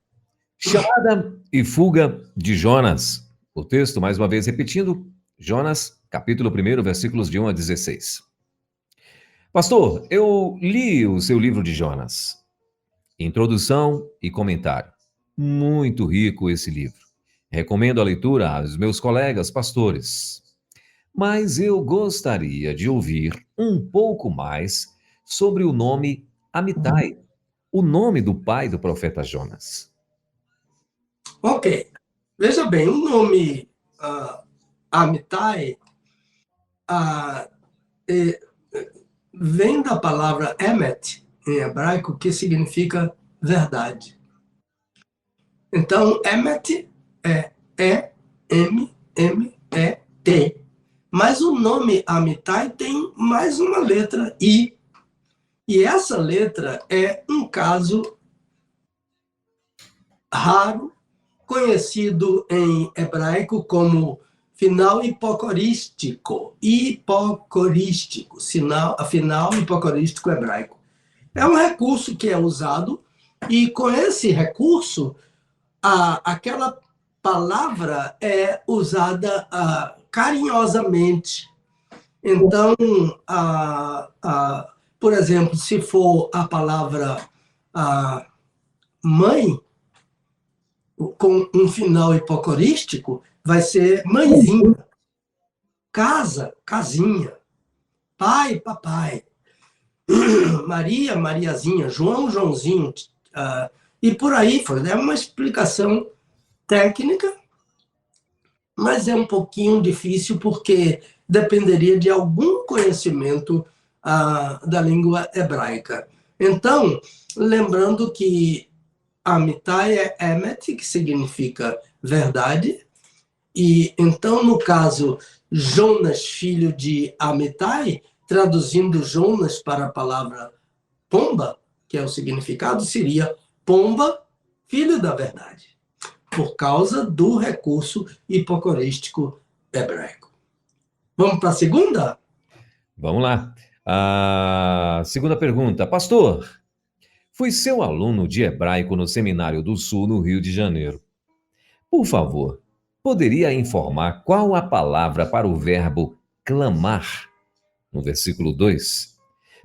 Chamada e fuga de Jonas. O texto, mais uma vez repetindo, Jonas, capítulo 1, versículos de 1 a 16. Pastor, eu li o seu livro de Jonas. Introdução e comentário. Muito rico esse livro. Recomendo a leitura aos meus colegas pastores. Mas eu gostaria de ouvir um pouco mais sobre o nome Amitai, o nome do pai do profeta Jonas. Ok. Veja bem, o nome Amitai vem da palavra emet, em hebraico, que significa verdade. Então, emet é E-M-M-E-T. Mas o nome Amitai tem mais uma letra, I. E essa letra é um caso raro, conhecido em hebraico como final hipocorístico. Final hipocorístico hebraico. É um recurso que é usado, e com esse recurso, aquela palavra é usada carinhosamente. Então, por exemplo, se for a palavra mãe, com um final hipocorístico, vai ser mãezinha, casa, casinha, pai, papai, Maria, Mariazinha, João, Joãozinho, e por aí foi. É uma explicação técnica, mas é um pouquinho difícil porque dependeria de algum conhecimento da língua hebraica. Então, lembrando que Amitai é emet, que significa verdade, e então, no caso, Jonas, filho de Amitai, traduzindo Jonas para a palavra pomba, que é o significado, seria pomba, filho da verdade, por causa do recurso hipocorístico hebraico. Vamos para a segunda? Vamos lá. A segunda pergunta. Pastor, fui seu aluno de hebraico no Seminário do Sul, no Rio de Janeiro. Por favor, poderia informar qual a palavra para o verbo clamar no versículo 2?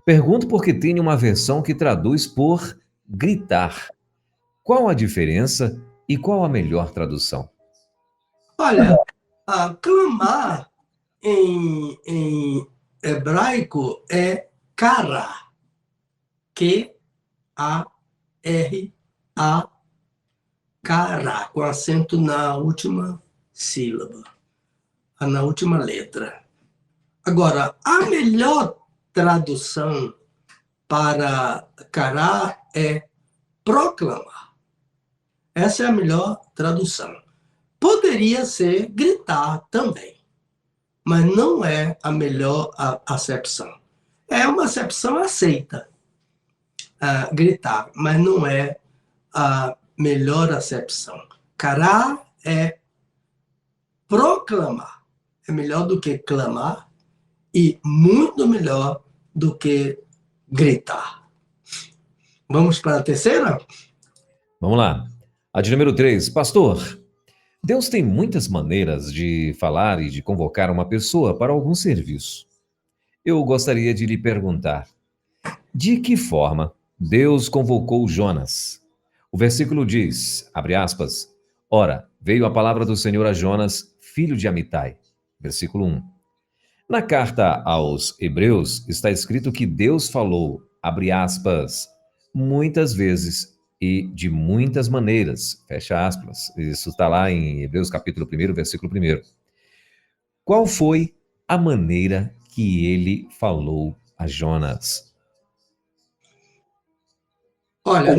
Pergunto porque tenho uma versão que traduz por gritar. Qual a diferença e qual a melhor tradução? Olha, clamar em hebraico é kara, Q-A-R-A, kara, com acento na última sílaba, na última letra. Agora, a melhor tradução para kara é proclamar. Essa é a melhor tradução. Poderia ser gritar também, mas não é a melhor acepção. É uma acepção aceita, gritar, mas não é a melhor acepção. Cará é proclamar. É melhor do que clamar e muito melhor do que gritar. Vamos para a terceira? Vamos lá. A de número 3. Pastor, Deus tem muitas maneiras de falar e de convocar uma pessoa para algum serviço. Eu gostaria de lhe perguntar, de que forma Deus convocou Jonas? O versículo diz, abre aspas, ora, veio a palavra do Senhor a Jonas, filho de Amitai. Versículo 1. Na carta aos Hebreus está escrito que Deus falou, abre aspas, muitas vezes e de muitas maneiras, fecha aspas. Isso está lá em Hebreus capítulo 1, versículo 1. Qual foi a maneira que ele falou a Jonas? Olha,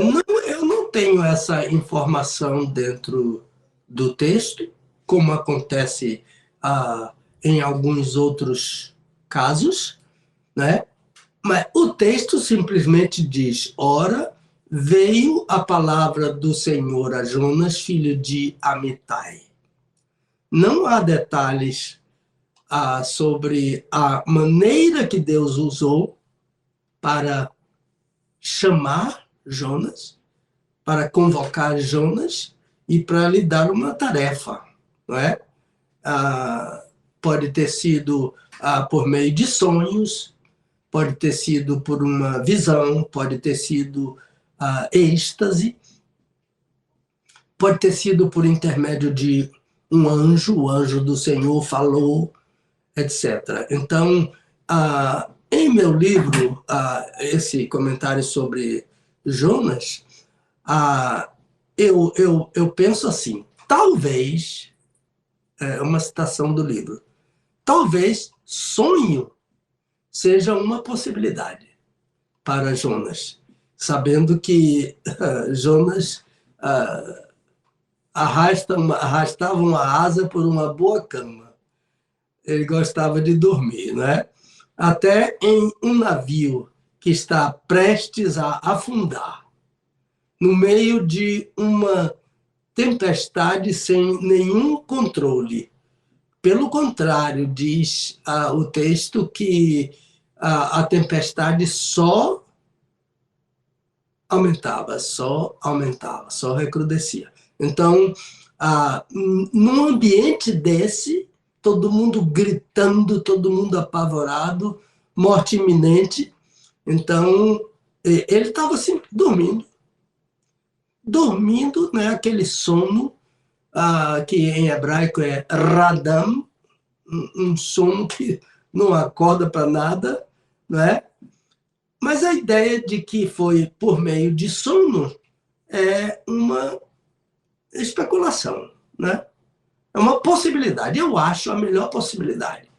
eu não tenho essa informação dentro do texto, como acontece em alguns outros casos, né? Mas o texto simplesmente diz, ora, veio a palavra do Senhor a Jonas, filho de Amitai. não há detalhes sobre a maneira que Deus usou para chamar Jonas, para convocar Jonas e para lhe dar uma tarefa, não é? Pode ter sido por meio de sonhos, pode ter sido por uma visão, pode ter sido êxtase, pode ter sido por intermédio de um anjo, o anjo do Senhor falou, etc. Então, em meu livro, esse comentário sobre Jonas, eu penso assim, talvez, é uma citação do livro, talvez sonho seja uma possibilidade para Jonas, sabendo que Jonas arrastava uma asa por uma boa cama. Ele gostava de dormir, né? Até em um navio que está prestes a afundar, no meio de uma tempestade sem nenhum controle. Pelo contrário, diz o texto que a tempestade só aumentava, só recrudescia. Então, num ambiente desse, todo mundo gritando, todo mundo apavorado, morte iminente. Então, ele estava assim, dormindo. Dormindo, né, aquele sono que em hebraico é radam, um sono que não acorda para nada, né? Mas a ideia de que foi por meio de sono é uma especulação, né? É uma possibilidade, eu acho a melhor possibilidade.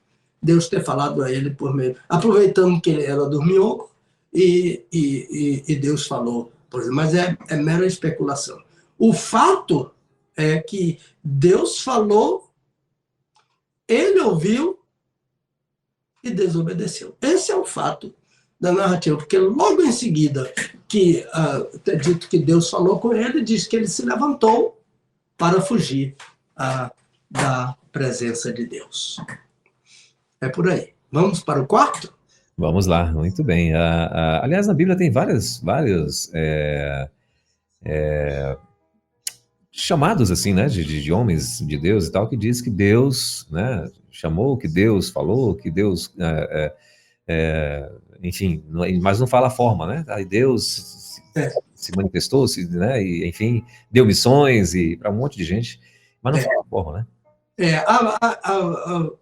Deus ter falado a ele por meio, aproveitando que ele era dorminhoco, e Deus falou, por exemplo, mas é mera especulação. O fato é que Deus falou, ele ouviu e desobedeceu. Esse é o fato da narrativa, porque logo em seguida que é dito que Deus falou com ele, diz que ele se levantou para fugir da presença de Deus. É por aí. Vamos para o quarto? Vamos lá, muito bem. Aliás, na Bíblia tem vários chamados assim, né, de homens de Deus e tal, que diz que Deus, né, chamou, que Deus falou, que Deus, enfim, mas não fala a forma, né? Aí Deus se manifestou, né, e enfim, deu missões e para um monte de gente, mas não fala a forma, né?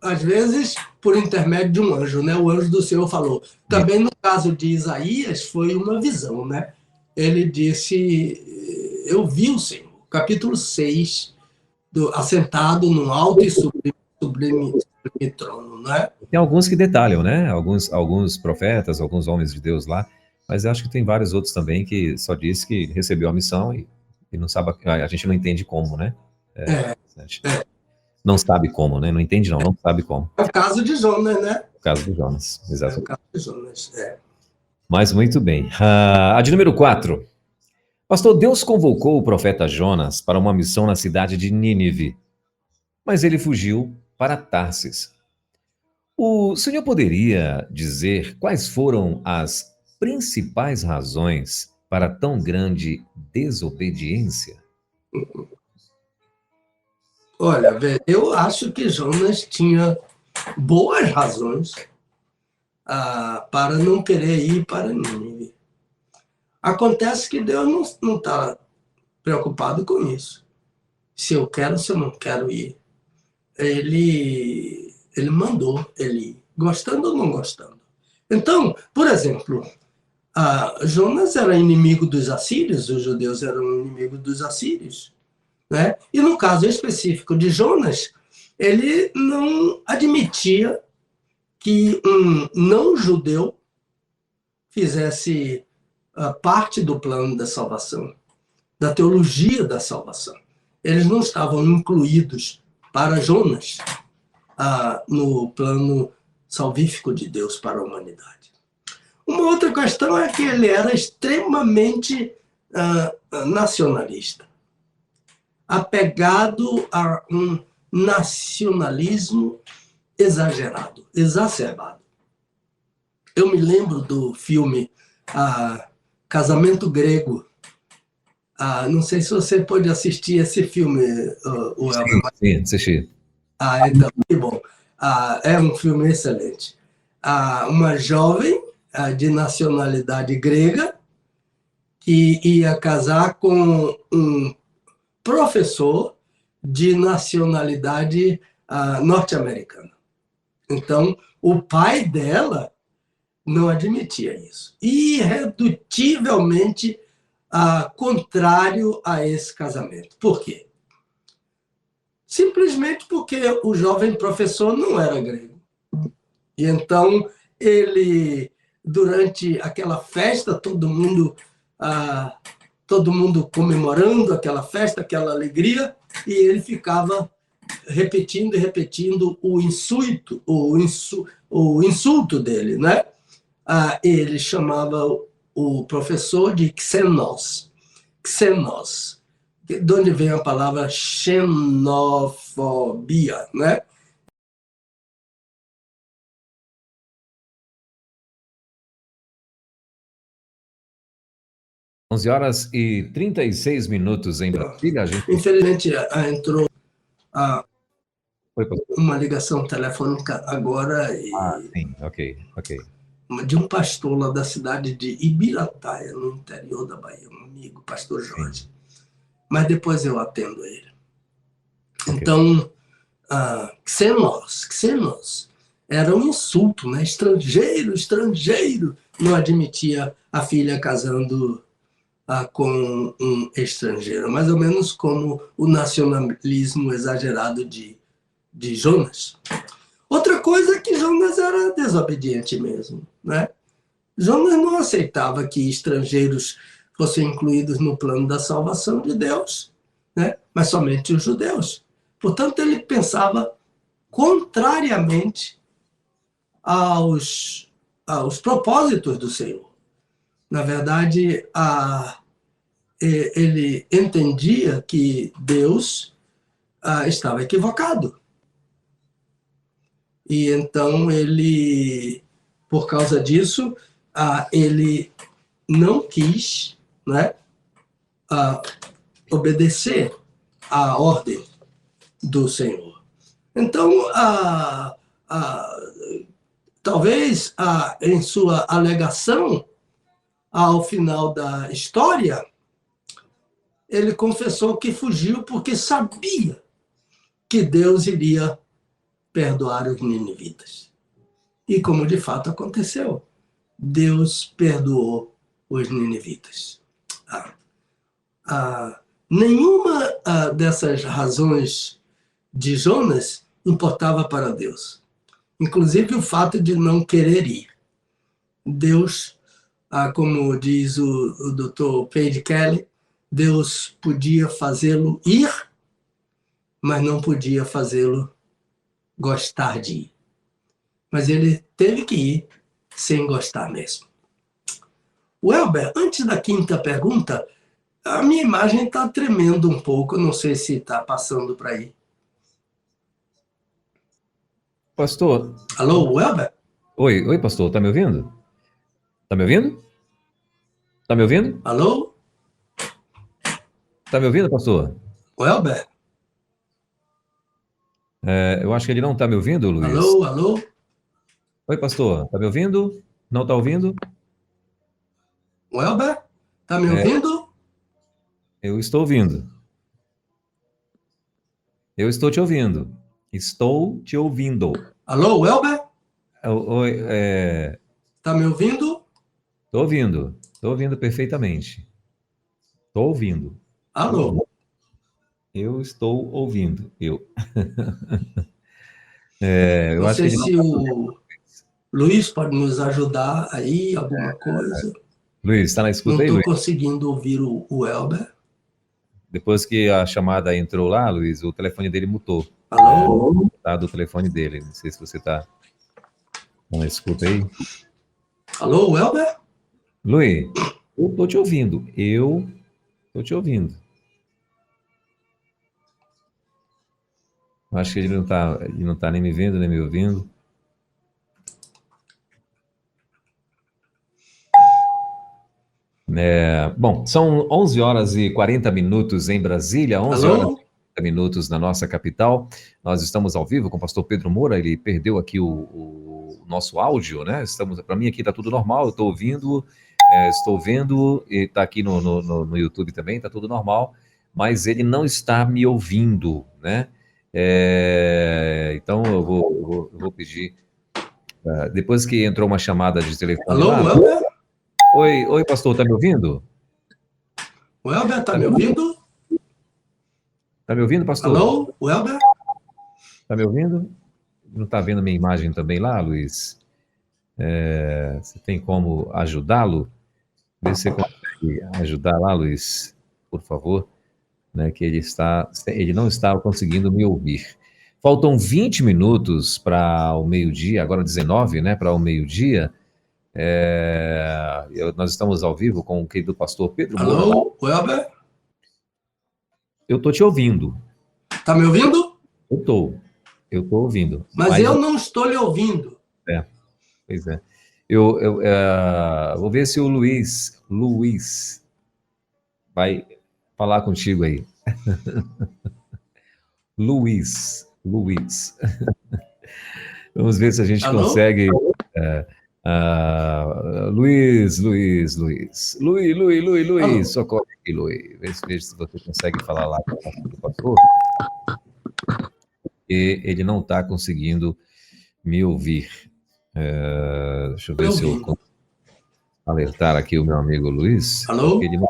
Às vezes por intermédio de um anjo, né? O anjo do Senhor falou. Também no caso de Isaías foi uma visão, né? Ele disse, eu vi o Senhor, capítulo 6, assentado num alto e sublime trono, né? Tem alguns que detalham, né? Alguns profetas, alguns homens de Deus lá, mas eu acho que tem vários outros também que só diz que recebeu a missão e não sabe, a gente não entende como, né? Não sabe como, né? Não entende não sabe como. É o caso de Jonas, né? O caso de Jonas, exato. É o caso de Jonas, Mas muito bem. A de número 4. Pastor, Deus convocou o profeta Jonas para uma missão na cidade de Nínive, mas ele fugiu para Tarsis. O senhor poderia dizer quais foram as principais razões para tão grande desobediência? Olha, eu acho que Jonas tinha boas razões para não querer ir para Nínive. Acontece que Deus não está preocupado com isso. Se eu quero, se eu não quero ir. Ele mandou ele ir, gostando ou não gostando. Então, por exemplo, Jonas era inimigo dos assírios, os judeus eram inimigos dos assírios, né? E no caso específico de Jonas, ele não admitia que um não-judeu fizesse parte do plano da salvação, da teologia da salvação. Eles não estavam incluídos para Jonas no plano salvífico de Deus para a humanidade. Uma outra questão é que ele era extremamente nacionalista, apegado a um nacionalismo exagerado, exacerbado. Eu me lembro do filme Casamento Grego. Não sei se você pode assistir esse filme, o Elber. Sim, assisti. Então, que bom. É um filme excelente. Uma jovem de nacionalidade grega que ia casar com um professor de nacionalidade norte-americana. Então, o pai dela não admitia isso. Irredutivelmente contrário a esse casamento. Por quê? Simplesmente porque o jovem professor não era grego. E então, ele, durante aquela festa, todo mundo comemorando aquela festa, aquela alegria, e ele ficava repetindo e repetindo o insulto dele, né? Ele chamava o professor de xenos, de onde vem a palavra xenofobia, né? Onze horas e 36 minutos em Brasília. Infelizmente, entrou uma ligação telefônica agora. Sim, ok. De um pastor lá da cidade de Ibirataia, no interior da Bahia, um amigo, pastor Jorge. Sim. Mas depois eu atendo ele. Okay. Então, xenos era um insulto, né? Estrangeiro, não admitia a filha casando com um estrangeiro, mais ou menos como o nacionalismo exagerado de Jonas. Outra coisa é que Jonas era desobediente mesmo, né? Jonas não aceitava que estrangeiros fossem incluídos no plano da salvação de Deus, né? Mas somente os judeus. Portanto, ele pensava contrariamente aos propósitos do Senhor. Na verdade, ele entendia que Deus estava equivocado. E então ele, por causa disso, ele não quis, né, obedecer à ordem do Senhor. Então, talvez em sua alegação, ao final da história, ele confessou que fugiu porque sabia que Deus iria perdoar os ninivitas. E como de fato aconteceu, Deus perdoou os ninivitas. Nenhuma dessas razões de Jonas importava para Deus. Inclusive o fato de não querer ir. Deus, como diz o Dr. Paige Kelly, Deus podia fazê-lo ir, mas não podia fazê-lo gostar de ir. Mas ele teve que ir sem gostar mesmo. Welber, antes da quinta pergunta, a minha imagem está tremendo um pouco, não sei se está passando para aí. Pastor. Alô, Welber? Oi, pastor, está me ouvindo? Está me ouvindo? Está me ouvindo? Alô? Está me ouvindo, pastor? Welber? Eu acho que ele não está me ouvindo, Luiz. Alô? Oi, pastor, está me ouvindo? Não está ouvindo? Welber? Está me ouvindo? Eu estou ouvindo. Eu estou te ouvindo. Estou te ouvindo. Alô, Welber? Oi, Está me ouvindo? Estou ouvindo. Estou ouvindo perfeitamente. Estou ouvindo. Alô? Eu estou ouvindo. Eu Não acho sei que se o Luiz pode nos ajudar aí, alguma coisa. Luiz, está na escuta não aí, Luiz? Não estou conseguindo ouvir o Elber. Depois que a chamada entrou lá, Luiz, o telefone dele mutou. Alô? Tá do telefone dele. Não sei se você está na escuta aí. Alô, Elber? Luiz, eu estou te ouvindo. Eu estou te ouvindo. Acho que ele não tá nem me vendo, nem me ouvindo. Bom, são 11 horas e 40 minutos em Brasília, 11 horas Alô? e 40 minutos na nossa capital. Nós estamos ao vivo com o pastor Pedro Moura, ele perdeu aqui o nosso áudio, né? Para mim aqui está tudo normal, eu estou ouvindo, estou vendo, e está aqui no YouTube também, está tudo normal, mas ele não está me ouvindo, né? Então eu vou pedir, depois que entrou uma chamada de telefone Alô, lá. Welber? Oi, pastor, tá me ouvindo? Welber, tá me ouvindo? Tá me ouvindo, pastor? Alô, Welber? Tá me ouvindo? Não tá vendo minha imagem também lá, Luiz? Você tem como ajudá-lo? Vê se você consegue ajudar lá, Luiz, por favor, né? Que ele não está conseguindo me ouvir. Faltam 20 minutos para o meio-dia, agora 19, né? Para o meio-dia. Nós estamos ao vivo com o querido pastor Pedro Moura. Alô, Welber? Eu tô te ouvindo. Tá me ouvindo? Eu tô ouvindo. Mas eu não estou lhe ouvindo. Pois é. Eu vou ver se o Luiz vai falar contigo aí. Luiz. Vamos ver se a gente Alô? consegue. Luiz. Alô? Socorre aqui, Luiz. Veja se você consegue falar lá com o pastor. E ele não está conseguindo me ouvir. Deixa eu ver se eu consigo alertar aqui o meu amigo Luiz. Alô? Ele não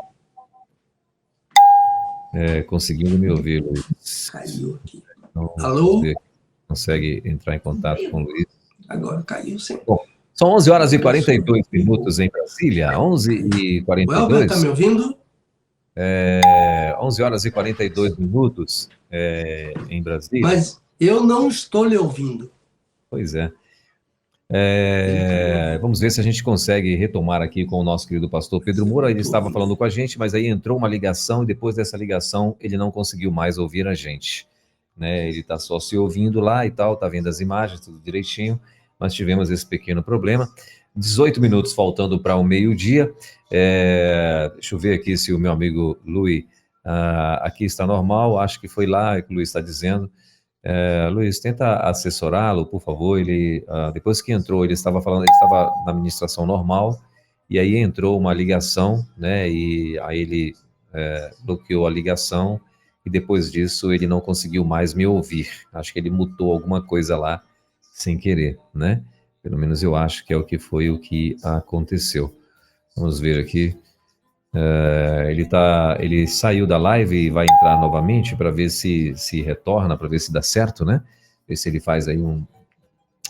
conseguindo me ouvir, Luiz. Caiu aqui. Então, Alô? consegue entrar em contato com o Luiz. Agora caiu, sim. Bom, são 11 horas e 42 minutos em Brasília. 11 e 42. Welber, tá me ouvindo? 11 horas e 42 minutos em Brasília. Mas eu não estou lhe ouvindo. Pois é. Vamos ver se a gente consegue retomar aqui com o nosso querido pastor Pedro Moura. Ele estava falando com a gente, mas aí entrou uma ligação e depois dessa ligação ele não conseguiu mais ouvir a gente, né? Ele está só se ouvindo lá e tal, tá vendo as imagens, tudo direitinho, mas tivemos esse pequeno problema. 18 minutos faltando para o meio-dia. Deixa eu ver aqui se o meu amigo Luiz aqui está normal. Acho que foi lá que o Luiz está dizendo. Luiz, tenta assessorá-lo, por favor. Ele, depois que entrou, ele estava na administração normal, e aí entrou uma ligação, né? E aí ele bloqueou a ligação, e depois disso ele não conseguiu mais me ouvir. Acho que ele mutou alguma coisa lá sem querer, né? Pelo menos eu acho que é o que aconteceu. Vamos ver aqui. Ele saiu da live e vai entrar novamente para ver se retorna, para ver se dá certo, né? Ver se ele faz aí um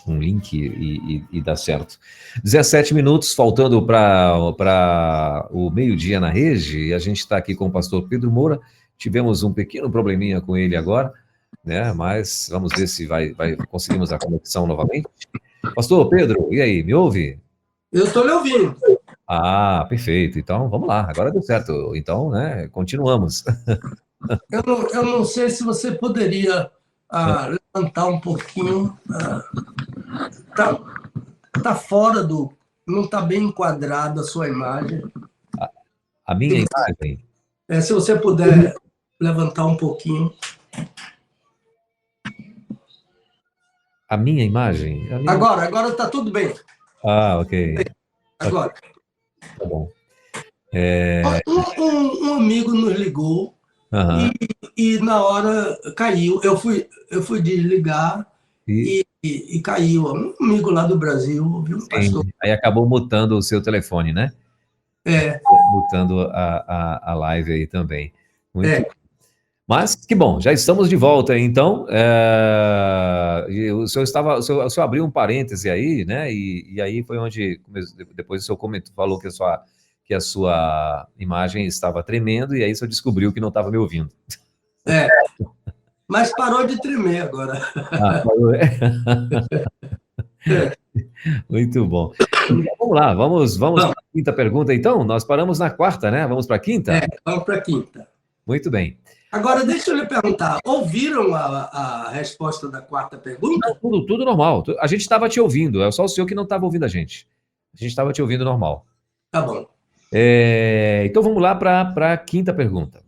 link e dá certo. 17 minutos faltando para o meio-dia na rede, e a gente está aqui com o pastor Pedro Moura. Tivemos um pequeno probleminha com ele agora, né? Mas vamos ver se conseguimos a conexão novamente. Pastor Pedro, e aí, me ouve? Eu estou lhe ouvindo. Perfeito. Então, vamos lá. Agora deu certo. Então, né, continuamos. Eu não sei se você poderia levantar um pouquinho. Tá fora do... Não está bem enquadrada a sua imagem. A minha imagem? Se você puder levantar um pouquinho. A minha imagem? Agora está tudo bem. Ok. Agora. Tá bom. Um amigo nos ligou e na hora caiu. Eu fui desligar e caiu. Um amigo lá do Brasil, viu, pastor? Aí acabou mutando o seu telefone, né? Mutando a live aí também. Muito. Mas que bom, já estamos de volta. Então, o senhor abriu um parêntese aí, né? E aí foi onde depois o senhor falou que a sua imagem estava tremendo, e aí o senhor descobriu que não estava me ouvindo. Mas parou de tremer agora. Parou. Muito bom. Então, vamos lá, vamos para a quinta pergunta, então. Nós paramos na quarta, né? Vamos para a quinta? Vamos para a quinta. Muito bem. Agora, deixa eu lhe perguntar, ouviram a resposta da quarta pergunta? Tudo normal. A gente estava te ouvindo, é só o senhor que não estava ouvindo a gente. A gente estava te ouvindo normal. Tá bom. Então vamos lá para a quinta pergunta.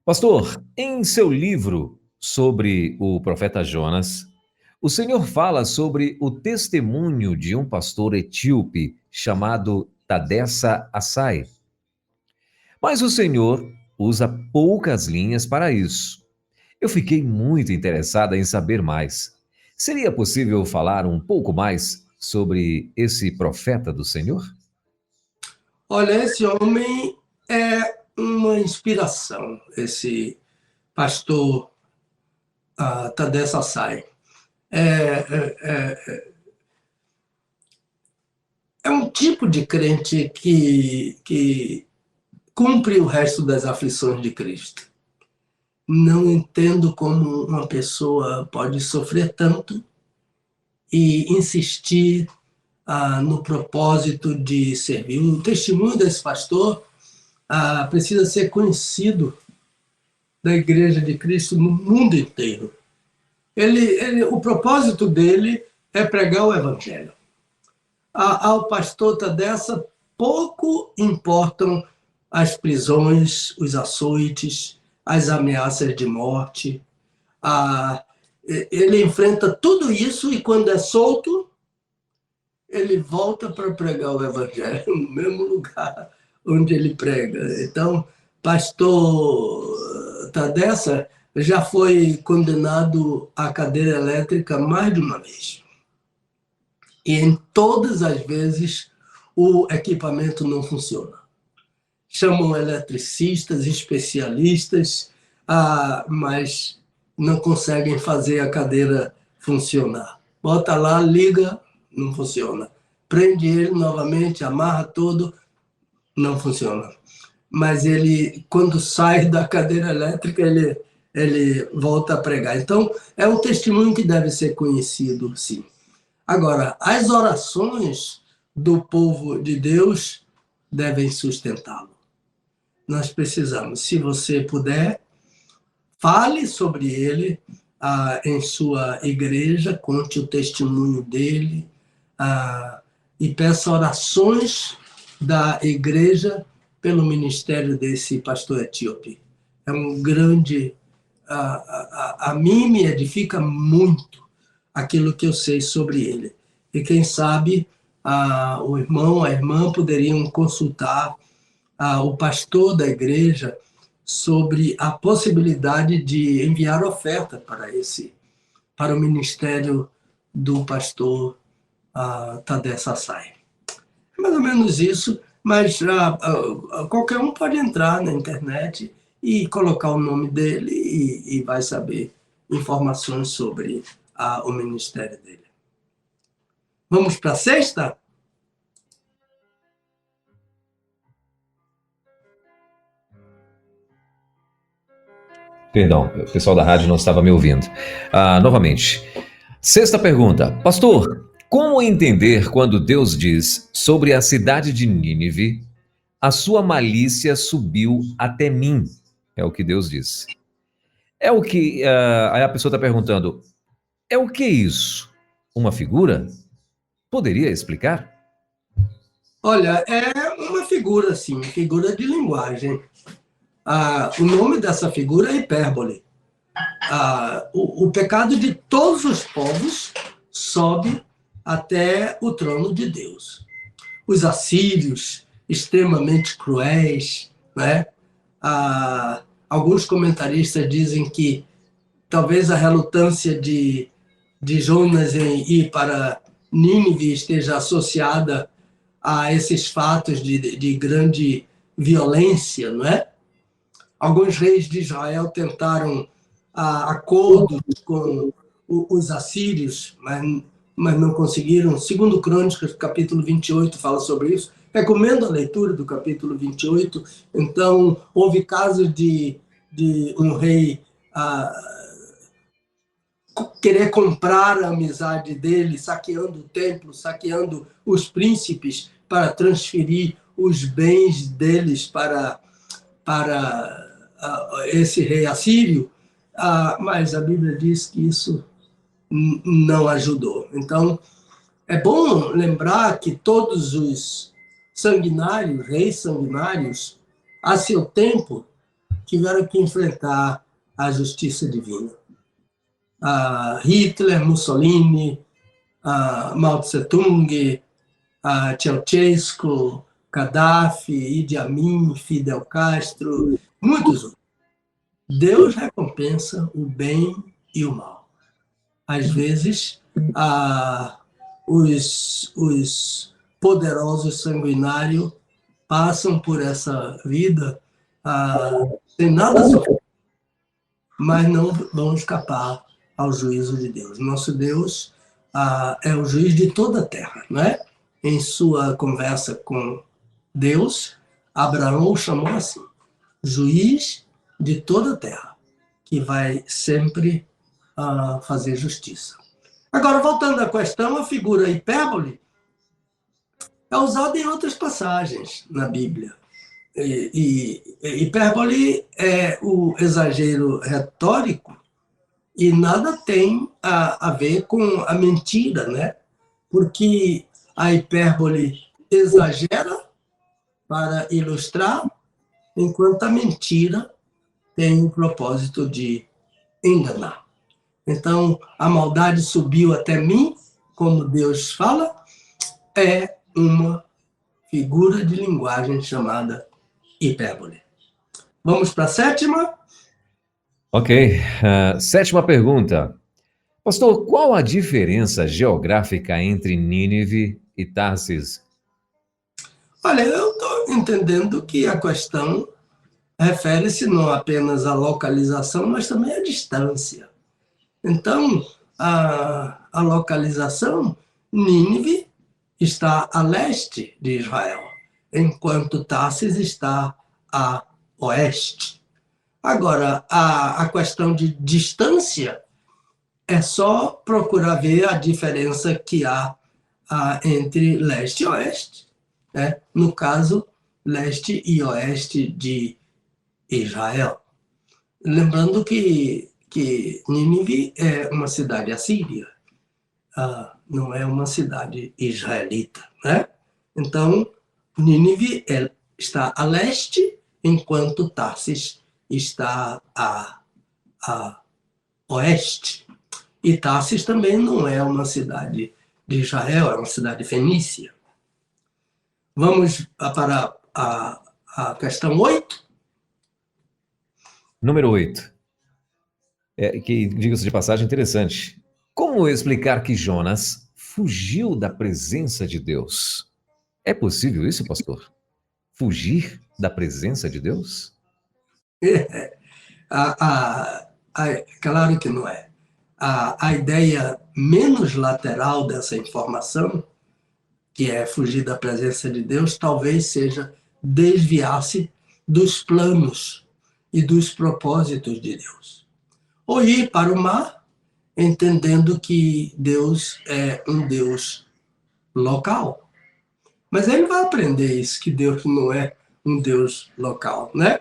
Pastor, em seu livro sobre o profeta Jonas, o senhor fala sobre o testemunho de um pastor etíope chamado Tadessa Assai. Mas o senhor usa poucas linhas para isso. Eu fiquei muito interessada em saber mais. Seria possível falar um pouco mais sobre esse profeta do Senhor? Olha, esse homem é uma inspiração, esse pastor Tadessa Assai. É um tipo de crente que cumpre o resto das aflições de Cristo. Não entendo como uma pessoa pode sofrer tanto e insistir no propósito de servir. O testemunho desse pastor precisa ser conhecido da Igreja de Cristo no mundo inteiro. O propósito dele é pregar o Evangelho. Ao pastor Tadessa pouco importam as prisões, os açoites, as ameaças de morte. Ele enfrenta tudo isso e quando é solto, ele volta para pregar o Evangelho no mesmo lugar onde ele prega. Então, pastor Tadessa já foi condenado à cadeira elétrica mais de uma vez. E em todas as vezes o equipamento não funciona. Chamam eletricistas, especialistas, mas não conseguem fazer a cadeira funcionar. Bota lá, liga, não funciona. Prende ele novamente, amarra tudo, não funciona. Mas ele, quando sai da cadeira elétrica, ele volta a pregar. Então, é um testemunho que deve ser conhecido, sim. Agora, as orações do povo de Deus devem sustentá-lo. Nós precisamos, se você puder, fale sobre ele em sua igreja, conte o testemunho dele e peça orações da igreja pelo ministério desse pastor etíope. É um grande... A mim me edifica muito aquilo que eu sei sobre ele. E quem sabe o irmão, a irmã poderiam consultar o pastor da igreja sobre a possibilidade de enviar oferta para o ministério do pastor Tadessa Assai. É mais ou menos isso, mas qualquer um pode entrar na internet e colocar o nome dele e vai saber informações sobre o ministério dele. Vamos para a sexta? Perdão, o pessoal da rádio não estava me ouvindo. Novamente. Sexta pergunta. Pastor, como entender quando Deus diz sobre a cidade de Nínive, a sua malícia subiu até mim? É o que Deus diz. É o que... aí a pessoa está perguntando, é o que isso? Uma figura? Poderia explicar? Olha, é uma figura, sim, figura de linguagem. O nome dessa figura é hipérbole. O pecado de todos os povos sobe até o trono de Deus. Os assírios, extremamente cruéis, né? Alguns comentaristas dizem que talvez a relutância de Jonas em ir para Nínive esteja associada a esses fatos de grande violência, não é? Alguns reis de Israel tentaram acordos com os assírios, mas não conseguiram. Segundo Crônicas, capítulo 28, fala sobre isso. Recomendo a leitura do capítulo 28. Então, houve casos de um rei querer comprar a amizade dele, saqueando o templo, saqueando os príncipes para transferir os bens deles para esse rei assírio, mas a Bíblia diz que isso não ajudou. Então, é bom lembrar que todos os sanguinários, reis sanguinários, a seu tempo, tiveram que enfrentar a justiça divina. Hitler, Mussolini, Mao Tse-tung, Ceausescu, Gaddafi, Idi Amin, Fidel Castro, muitos outros. Deus recompensa o bem e o mal. Às vezes, os poderosos sanguinários passam por essa vida sem nada sofrer, mas não vão escapar ao juízo de Deus. Nosso Deus é o juiz de toda a terra, não é? Em sua conversa com Deus, Abraão o chamou assim, juiz de toda a terra, que vai sempre fazer justiça. Agora, voltando à questão, a figura hipérbole é usada em outras passagens na Bíblia. E hipérbole é o exagero retórico e nada tem a ver com a mentira, né? Porque a hipérbole exagera para ilustrar, enquanto a mentira tem o propósito de enganar. Então, a maldade subiu até mim, como Deus fala, é uma figura de linguagem chamada hipérbole. Vamos para a sétima? Ok. Sétima pergunta. Pastor, qual a diferença geográfica entre Nínive e Tarsis? Olha, eu estou entendendo que a questão refere-se não apenas à localização, mas também à distância. Então, a localização, Nínive está a leste de Israel, enquanto Tarsis está a oeste. Agora, a questão de distância é só procurar ver a diferença que há entre leste e oeste, né? No caso, leste e oeste de Israel. Lembrando que Nínive é uma cidade assíria, não é uma cidade israelita, né? Então, Nínive está a leste, enquanto Tarsis está a oeste. E Tarsis também não é uma cidade de Israel, é uma cidade fenícia. Vamos para a questão 8. Número 8. Que, diga-se de passagem, interessante. Como explicar que Jonas fugiu da presença de Deus? É possível isso, pastor? Fugir da presença de Deus? Claro que não é. A ideia menos lateral dessa informação, que é fugir da presença de Deus, talvez seja desviar-se dos planos e dos propósitos de Deus. Ou ir para o mar, entendendo que Deus é um Deus local. Mas ele vai aprender isso, que Deus não é um Deus local, né?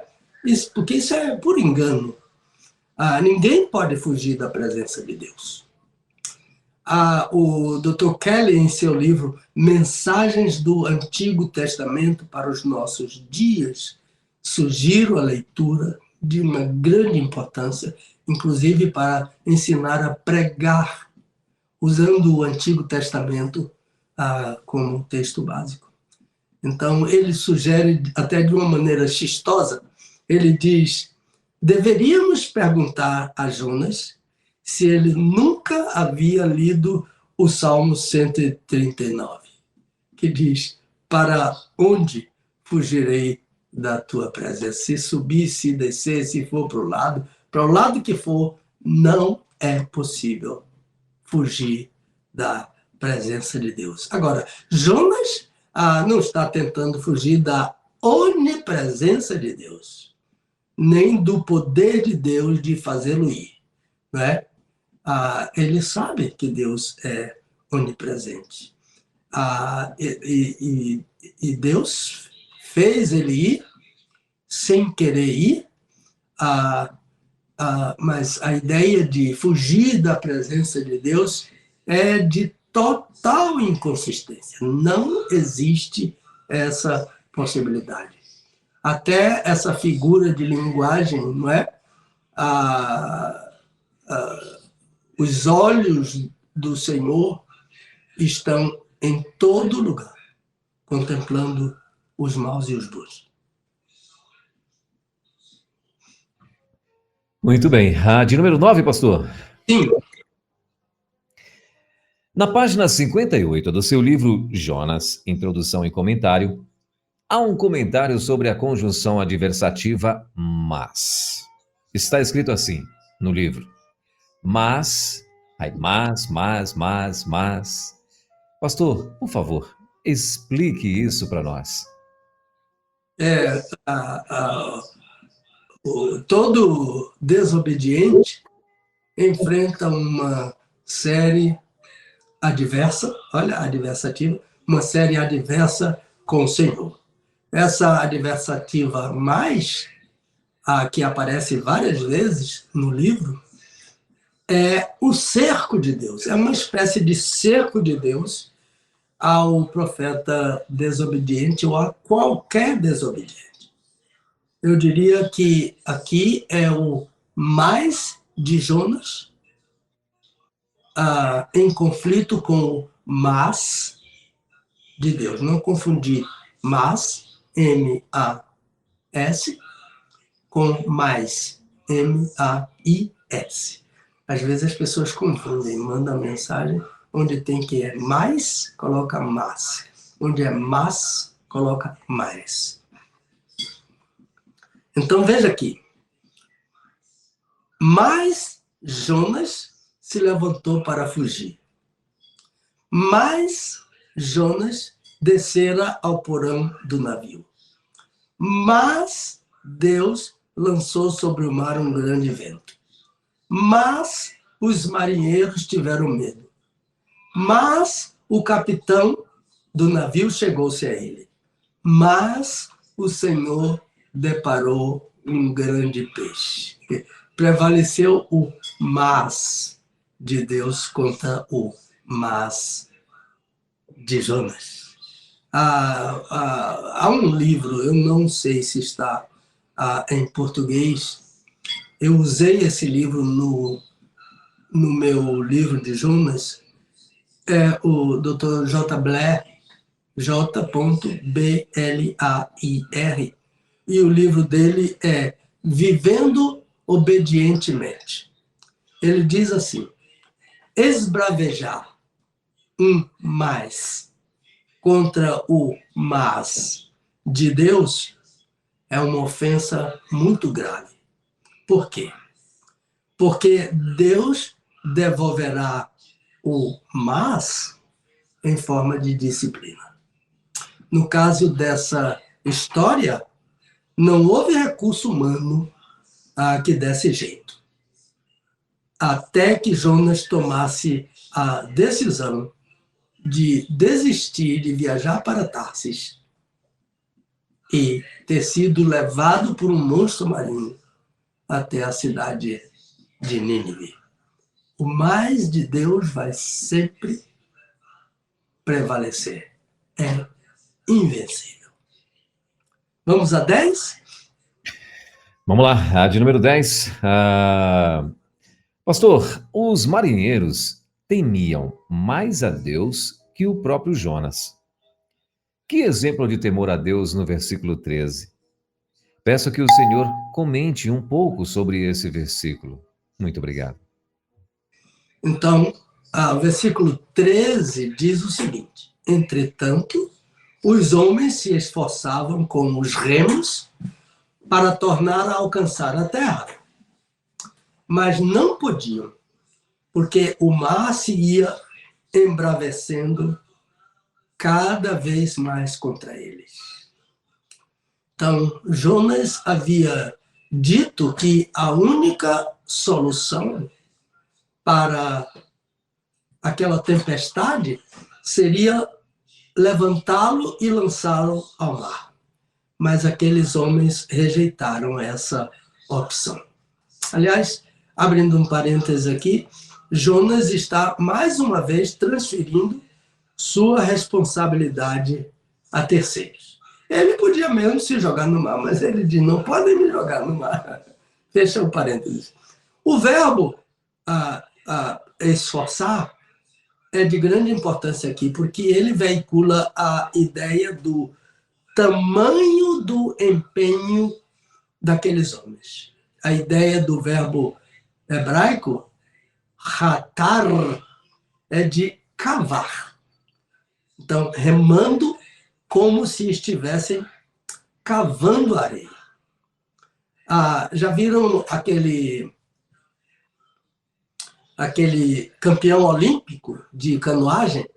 Porque isso é por engano. Ninguém pode fugir da presença de Deus. O Dr. Kelly, em seu livro Mensagens do Antigo Testamento para os Nossos Dias, sugiro a leitura de uma grande importância, inclusive para ensinar a pregar, usando o Antigo Testamento como texto básico. Então, ele sugere, até de uma maneira chistosa, ele diz: deveríamos perguntar a Jonas se ele nunca havia lido o Salmo 139, que diz: para onde fugirei da tua presença? Se subir, se descer, se for para o lado que for, não é possível fugir da presença de Deus. Agora, Jonas não está tentando fugir da onipresença de Deus, nem do poder de Deus de fazê-lo ir, não é? Ele sabe que Deus é onipresente. E Deus fez ele ir sem querer ir, Mas a ideia de fugir da presença de Deus é de total inconsistência. Não existe essa possibilidade. Até essa figura de linguagem, não é? Os olhos do Senhor estão em todo lugar, contemplando os maus e os bons. Muito bem. De número 9, pastor? Sim. Na página 58 do seu livro Jonas, Introdução e Comentário, há um comentário sobre a conjunção adversativa mas. Está escrito assim no livro. Mas. Pastor, por favor, explique isso para nós. Todo desobediente enfrenta uma série adversa, olha, adversativa, uma série adversa com o Senhor. Essa adversativa mais, que aparece várias vezes no livro, é o cerco de Deus. É uma espécie de cerco de Deus ao profeta desobediente ou a qualquer desobediente. Eu diria que aqui é o mais de Jonas, em conflito com o mas de Deus. Não confundir mas, M-A-S, com mais, M-A-I-S. Às vezes as pessoas confundem, mandam mensagem onde tem que é mais, coloca mas. Onde é mas, coloca mais. Então veja aqui. Mas Jonas se levantou para fugir. Mas Jonas descera ao porão do navio. Mas Deus lançou sobre o mar um grande vento. Mas os marinheiros tiveram medo. Mas o capitão do navio chegou-se a ele. Mas o Senhor deparou um grande peixe. Prevaleceu o mas de Deus contra o mas de Jonas. Há um livro, eu não sei se está em português. Eu usei esse livro no meu livro de Jonas, é o Dr. J. Blair, J.Blair, e o livro dele é Vivendo Obedientemente. Ele diz assim: esbravejar um mais contra o mas de Deus é uma ofensa muito grave. Por quê? Porque Deus devolverá o mas em forma de disciplina. No caso dessa história, não houve recurso humano que desse jeito. Até que Jonas tomasse a decisão de desistir de viajar para Tarsis e ter sido levado por um monstro marinho até a cidade de Nínive. O mais de Deus vai sempre prevalecer. É invencível. Vamos a 10? Vamos lá, de número 10. Pastor, os marinheiros temiam mais a Deus que o próprio Jonas. Que exemplo de temor a Deus no versículo 13. Peço que o Senhor comente um pouco sobre esse versículo. Muito obrigado. Então, o versículo 13 diz o seguinte: entretanto, os homens se esforçavam com os remos para tornar a alcançar a terra, mas não podiam, porque o mar se ia embravecendo cada vez mais contra eles. Então, Jonas havia dito que a única solução para aquela tempestade seria levantá-lo e lançá-lo ao mar. Mas aqueles homens rejeitaram essa opção. Aliás, abrindo um parênteses aqui, Jonas está, mais uma vez, transferindo sua responsabilidade a terceiros. Ele podia mesmo se jogar no mar, mas ele diz, não podem me jogar no mar. Fecha o parênteses. O verbo esforçar é de grande importância aqui, porque ele veicula a ideia do tamanho do empenho daqueles homens. A ideia do verbo hebraico, ratar, é de cavar. Então, remando como se estivessem cavando areia. Já viram aquele campeão olímpico de canoagem,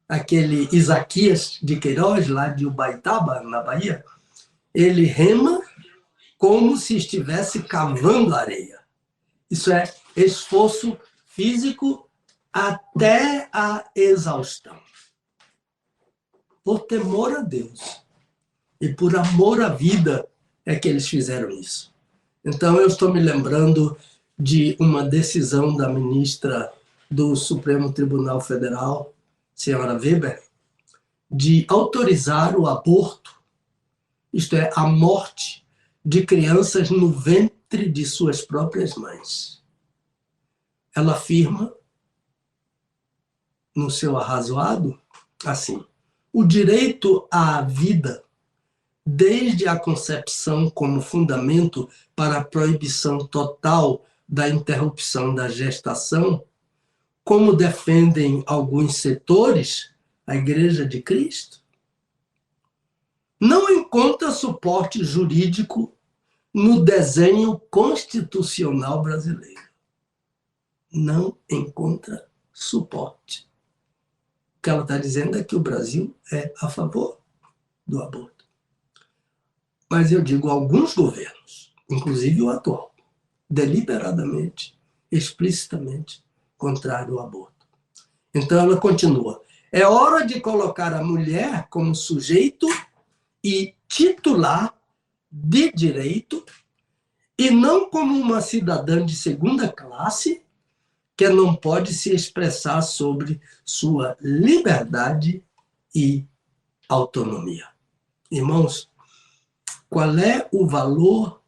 aquele Isaquias de Queiroz, lá de Ubaitaba, na Bahia? Ele rema como se estivesse cavando areia. Isso é esforço físico até a exaustão. Por temor a Deus e por amor à vida é que eles fizeram isso. Então, eu estou me lembrando de uma decisão da ministra do Supremo Tribunal Federal, senhora Weber, de autorizar o aborto, isto é, a morte de crianças no ventre de suas próprias mães. Ela afirma, no seu arrazoado, assim: o direito à vida, desde a concepção como fundamento para a proibição total da interrupção da gestação, como defendem alguns setores, a Igreja de Cristo, não encontra suporte jurídico no desenho constitucional brasileiro. Não encontra suporte. O que ela está dizendo é que o Brasil é a favor do aborto. Mas eu digo, alguns governos, inclusive o atual, deliberadamente, explicitamente contrário ao aborto. Então ela continua: é hora de colocar a mulher como sujeito e titular de direito e não como uma cidadã de segunda classe que não pode se expressar sobre sua liberdade e autonomia. Irmãos, qual é o valor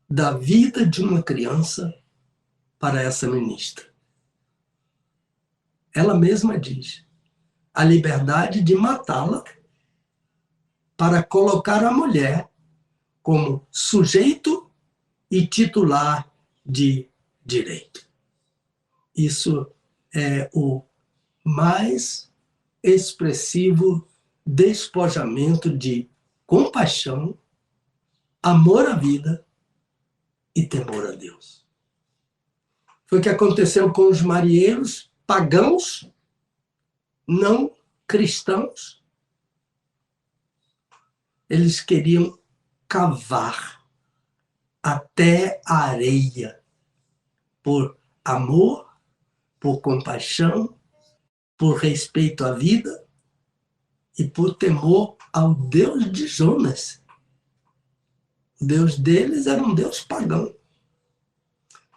da vida de uma criança para essa ministra? Ela mesma diz: a liberdade de matá-la para colocar a mulher como sujeito e titular de direito. Isso é o mais expressivo despojamento de compaixão, amor à vida e temor a Deus. Foi o que aconteceu com os marinheiros pagãos, não cristãos. Eles queriam cavar até a areia por amor, por compaixão, por respeito à vida e por temor ao Deus de Jonas. O Deus deles era um Deus pagão.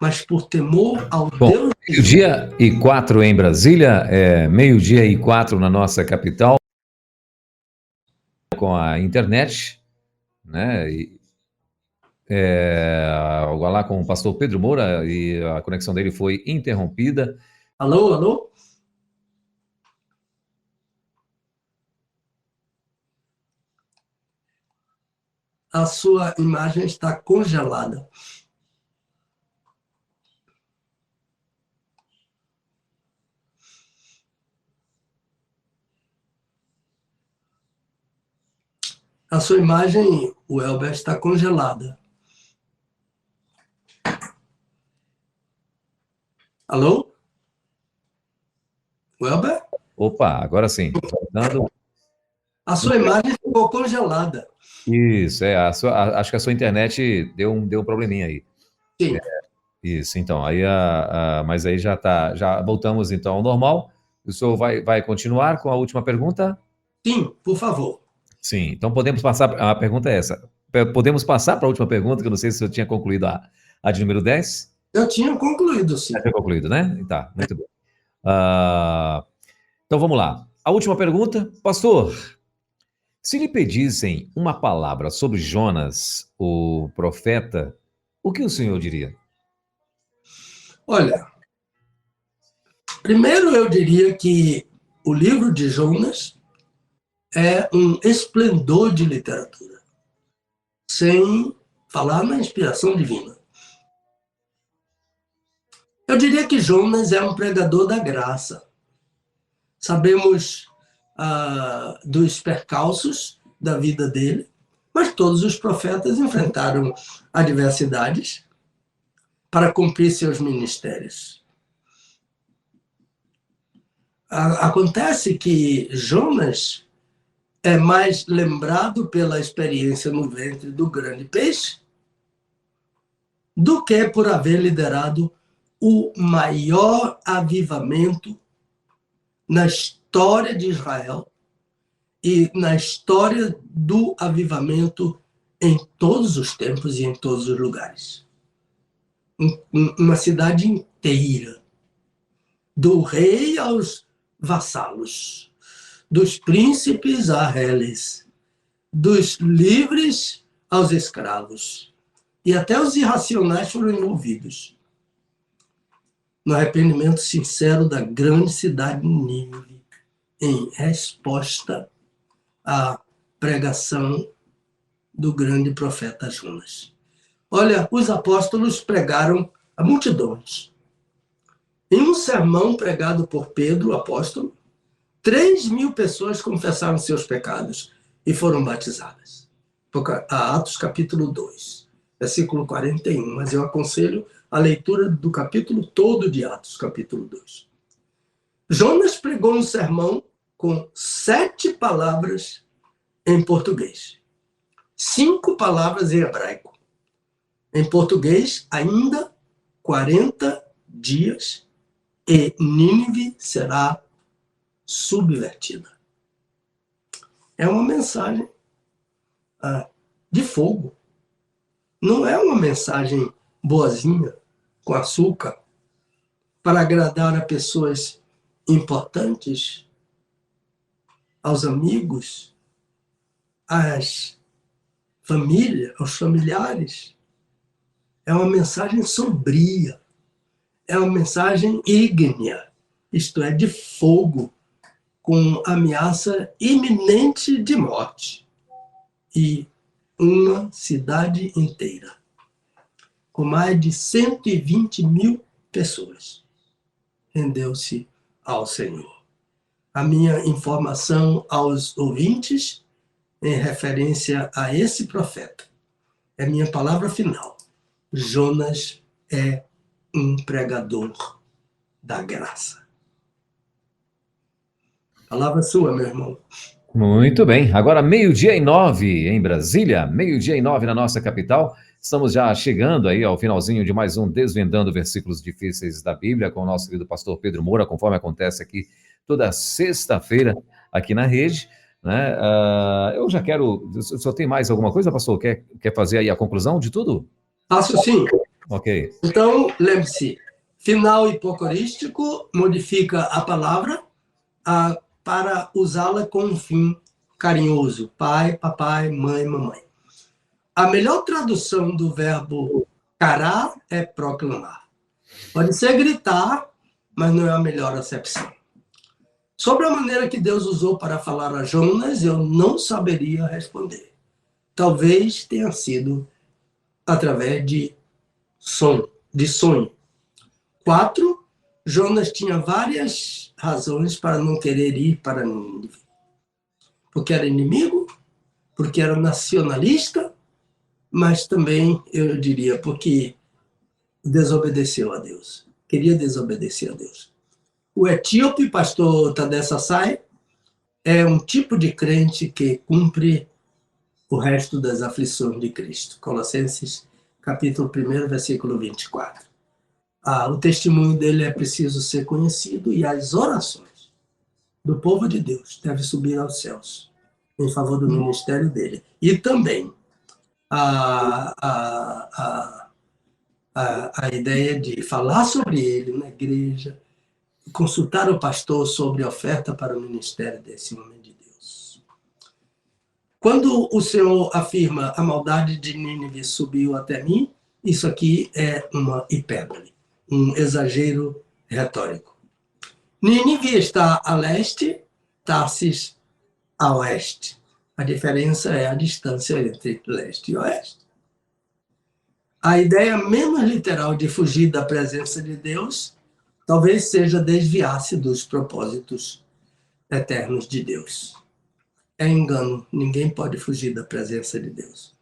Mas por temor ao Deus... Meio-dia e 4 em Brasília, meio-dia e 4 na nossa capital, com a internet, né? Lá com o pastor Pedro Moura, e a conexão dele foi interrompida. Alô, alô? A sua imagem está congelada. A sua imagem, o Elber, está congelada. Alô? Elber? Opa, agora sim. Voltando. A sua imagem ficou congelada. Isso, acho que a sua internet deu um probleminha aí. Sim. Isso, então, aí mas aí já voltamos então ao normal. O senhor vai continuar com a última pergunta? Sim, por favor. Sim, então podemos passar, a pergunta é essa: Podemos passar para a última pergunta, que eu não sei se eu tinha concluído a de número 10. Eu tinha concluído, sim. Já tinha concluído, né? Tá, muito bem. Então vamos lá. A última pergunta. Pastor, se lhe pedissem uma palavra sobre Jonas, o profeta, o que o senhor diria? Olha, primeiro eu diria que o livro de Jonas é um esplendor de literatura, sem falar na inspiração divina. Eu diria que Jonas é um pregador da graça. Sabemos dos percalços da vida dele, mas todos os profetas enfrentaram adversidades para cumprir seus ministérios. Acontece que Jonas é mais lembrado pela experiência no ventre do grande peixe do que por haver liderado o maior avivamento na história de Israel e na história do avivamento em todos os tempos e em todos os lugares. Uma cidade inteira, do rei aos vassalos, dos príncipes a reles, dos livres aos escravos, e até os irracionais foram envolvidos no arrependimento sincero da grande cidade de Nínive, em resposta à pregação do grande profeta Jonas. Olha, os apóstolos pregaram a multidões. Em um sermão pregado por Pedro, o apóstolo, 3.000 pessoas confessaram seus pecados e foram batizadas. Atos capítulo 2, versículo 41. Mas eu aconselho a leitura do capítulo todo de Atos, capítulo 2. Jonas pregou um sermão com 7 palavras em português, 5 palavras em hebraico. Em português, ainda 40 dias e Nínive será subvertida. É uma mensagem de fogo. Não é uma mensagem boazinha, com açúcar, para agradar a pessoas importantes, aos amigos, às famílias, aos familiares. É uma mensagem sombria, é uma mensagem ígnea, isto é, de fogo, com ameaça iminente de morte. E uma cidade inteira, com mais de 120.000 pessoas, rendeu-se ao Senhor. A minha informação aos ouvintes, em referência a esse profeta, é minha palavra final. Jonas é um pregador da graça. Palavra sua, meu irmão. Muito bem. Agora, 12:09 em Brasília, 12:09 na nossa capital. Estamos já chegando aí ao finalzinho de mais um Desvendando Versículos Difíceis da Bíblia com o nosso querido pastor Pedro Moura, conforme acontece aqui toda sexta-feira aqui na rede, né? Eu já quero... Só tem mais alguma coisa, pastor? Quer fazer aí a conclusão de tudo? Faço sim. Ok. Então, lembre-se, final hipocorístico modifica a palavra para usá-la com um fim carinhoso. Pai, papai, mãe, mamãe. A melhor tradução do verbo cará é proclamar. Pode ser gritar, mas não é a melhor acepção. Sobre a maneira que Deus usou para falar a Jonas, eu não saberia responder. Talvez tenha sido através de sonho. 4, Jonas tinha várias razões para não querer ir para Nínive. Porque era inimigo, porque era nacionalista, mas também, eu diria, porque desobedeceu a Deus. Queria desobedecer a Deus. O etíope, pastor Tadeu Sassai, é um tipo de crente que cumpre o resto das aflições de Cristo. Colossenses, capítulo 1, versículo 24. O testemunho dele é preciso ser conhecido e as orações do povo de Deus devem subir aos céus em favor do ministério dele. E também a, a, a ideia de falar sobre ele na igreja, consultar o pastor sobre a oferta para o ministério desse homem de Deus. Quando o Senhor afirma a maldade de Nínive subiu até mim, isso aqui é uma hipérbole, um exagero retórico. Nínive está a leste, Tarsis a oeste. A diferença é a distância entre leste e oeste. A ideia menos literal de fugir da presença de Deus talvez seja desviar-se dos propósitos eternos de Deus. É engano, ninguém pode fugir da presença de Deus.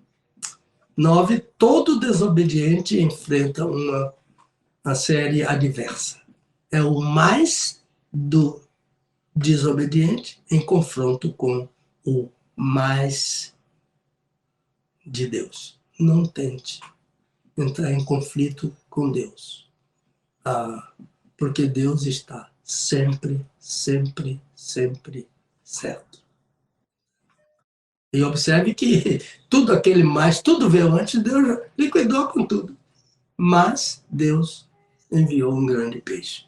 9. Todo desobediente enfrenta uma série adversa. É o mais do desobediente em confronto com o mais de Deus. Não tente entrar em conflito com Deus. Porque Deus está sempre, sempre, sempre certo. E observe que tudo aquele mais, tudo veio antes, Deus liquidou com tudo. Mas Deus enviou um grande peixe.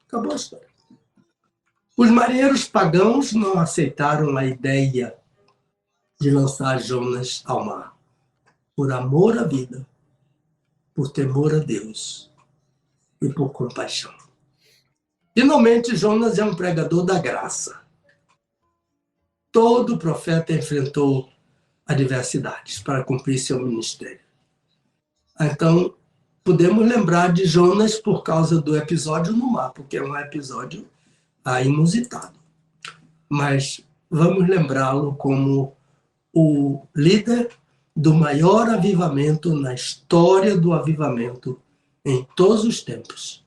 Acabou a história. Os marinheiros pagãos não aceitaram a ideia de lançar Jonas ao mar. Por amor à vida, por temor a Deus e por compaixão. Finalmente, Jonas é um pregador da graça. Todo profeta enfrentou adversidades para cumprir seu ministério. Então, podemos lembrar de Jonas por causa do episódio no mar, porque é um episódio inusitado. Mas vamos lembrá-lo como o líder do maior avivamento na história do avivamento em todos os tempos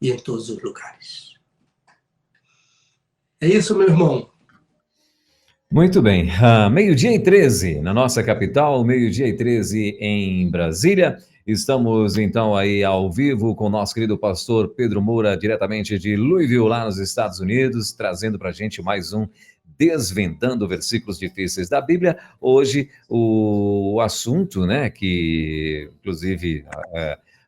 e em todos os lugares. É isso, meu irmão. Muito bem. 12h13 na nossa capital, 12h13 em Brasília. Estamos, então, aí ao vivo com o nosso querido pastor Pedro Moura, diretamente de Louisville, lá nos Estados Unidos, trazendo para a gente mais um Desvendando Versículos Difíceis da Bíblia. Hoje, o assunto, né, que, inclusive,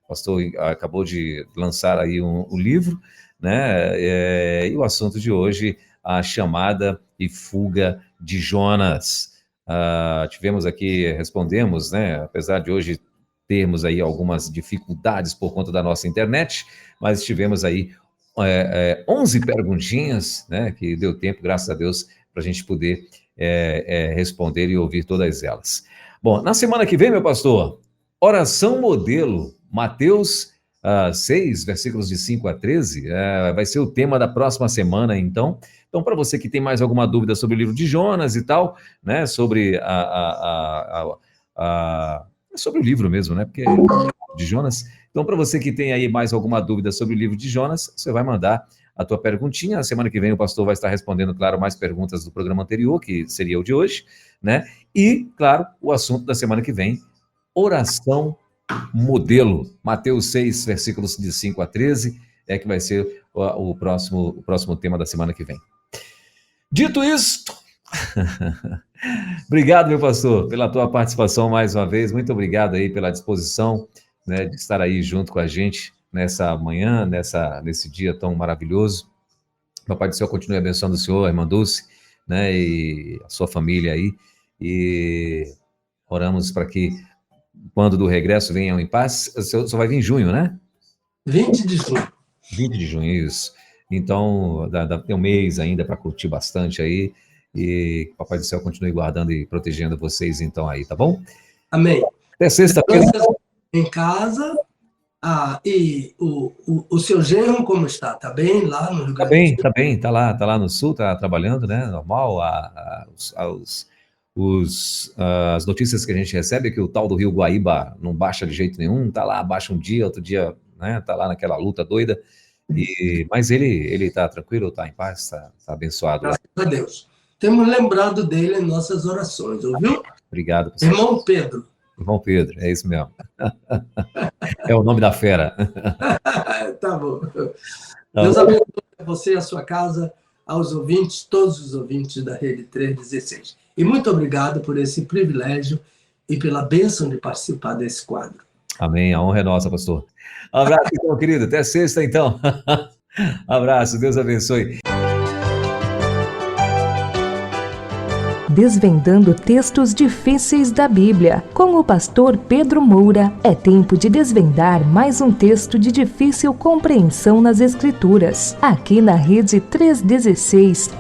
o pastor acabou de lançar aí um livro, né, e o assunto de hoje, a chamada e fuga de Jonas. Tivemos aqui, respondemos, né, apesar de hoje termos aí algumas dificuldades por conta da nossa internet, mas tivemos aí 11 perguntinhas, né, que deu tempo, graças a Deus, para a gente poder responder e ouvir todas elas. Bom, na semana que vem, meu pastor, oração modelo, Mateus 6, versículos de 5 a 13, vai ser o tema da próxima semana, então. Então, para você que tem mais alguma dúvida sobre o livro de Jonas e tal, né, sobre sobre o livro mesmo, né, porque de Jonas. Então, para você que tem aí mais alguma dúvida sobre o livro de Jonas, você vai mandar a tua perguntinha. Na semana que vem o pastor vai estar respondendo, claro, mais perguntas do programa anterior, que seria o de hoje, né? E, claro, o assunto da semana que vem, oração modelo. Mateus 6, versículos de 5 a 13, é que vai ser o próximo tema da semana que vem. Dito isto, obrigado, meu pastor, pela tua participação mais uma vez. Muito obrigado aí pela disposição, né, de estar aí junto com a gente nessa manhã, nesse dia tão maravilhoso. Papai do céu continue abençoando o senhor, a irmã Dulce, né, e a sua família aí. E oramos para que, quando do regresso, venham em paz. Só vai vir em junho, né? 20 de junho. 20 de junho, isso. Então, tem um mês ainda para curtir bastante aí. E que Papai do Céu continue guardando e protegendo vocês, então, aí, tá bom? Amém. Até sexta-feira. Em casa. E o seu genro, como está? Está bem lá no Rio Grande do Sul? Tá bem. Tá lá no Sul, tá trabalhando, né? Normal. As notícias que a gente recebe é que o tal do Rio Guaíba não baixa de jeito nenhum, tá lá, baixa um dia, outro dia, né? Tá lá naquela luta doida. Mas ele tá tranquilo, tá em paz, tá abençoado. Graças a Deus. Temos lembrado dele em nossas orações, ouviu? Obrigado, pessoal. Irmão Pedro. Irmão Pedro, é isso mesmo. É o nome da fera. Tá bom. Deus abençoe a você, a sua casa, aos ouvintes, todos os ouvintes da Rede 316. E muito obrigado por esse privilégio e pela bênção de participar desse quadro. Amém. A honra é nossa, pastor. Abraço, então, querido. Até sexta, então. Abraço. Deus abençoe. Desvendando textos difíceis da Bíblia. Com o pastor Pedro Moura, é tempo de desvendar mais um texto de difícil compreensão nas Escrituras. Aqui na Rede 316,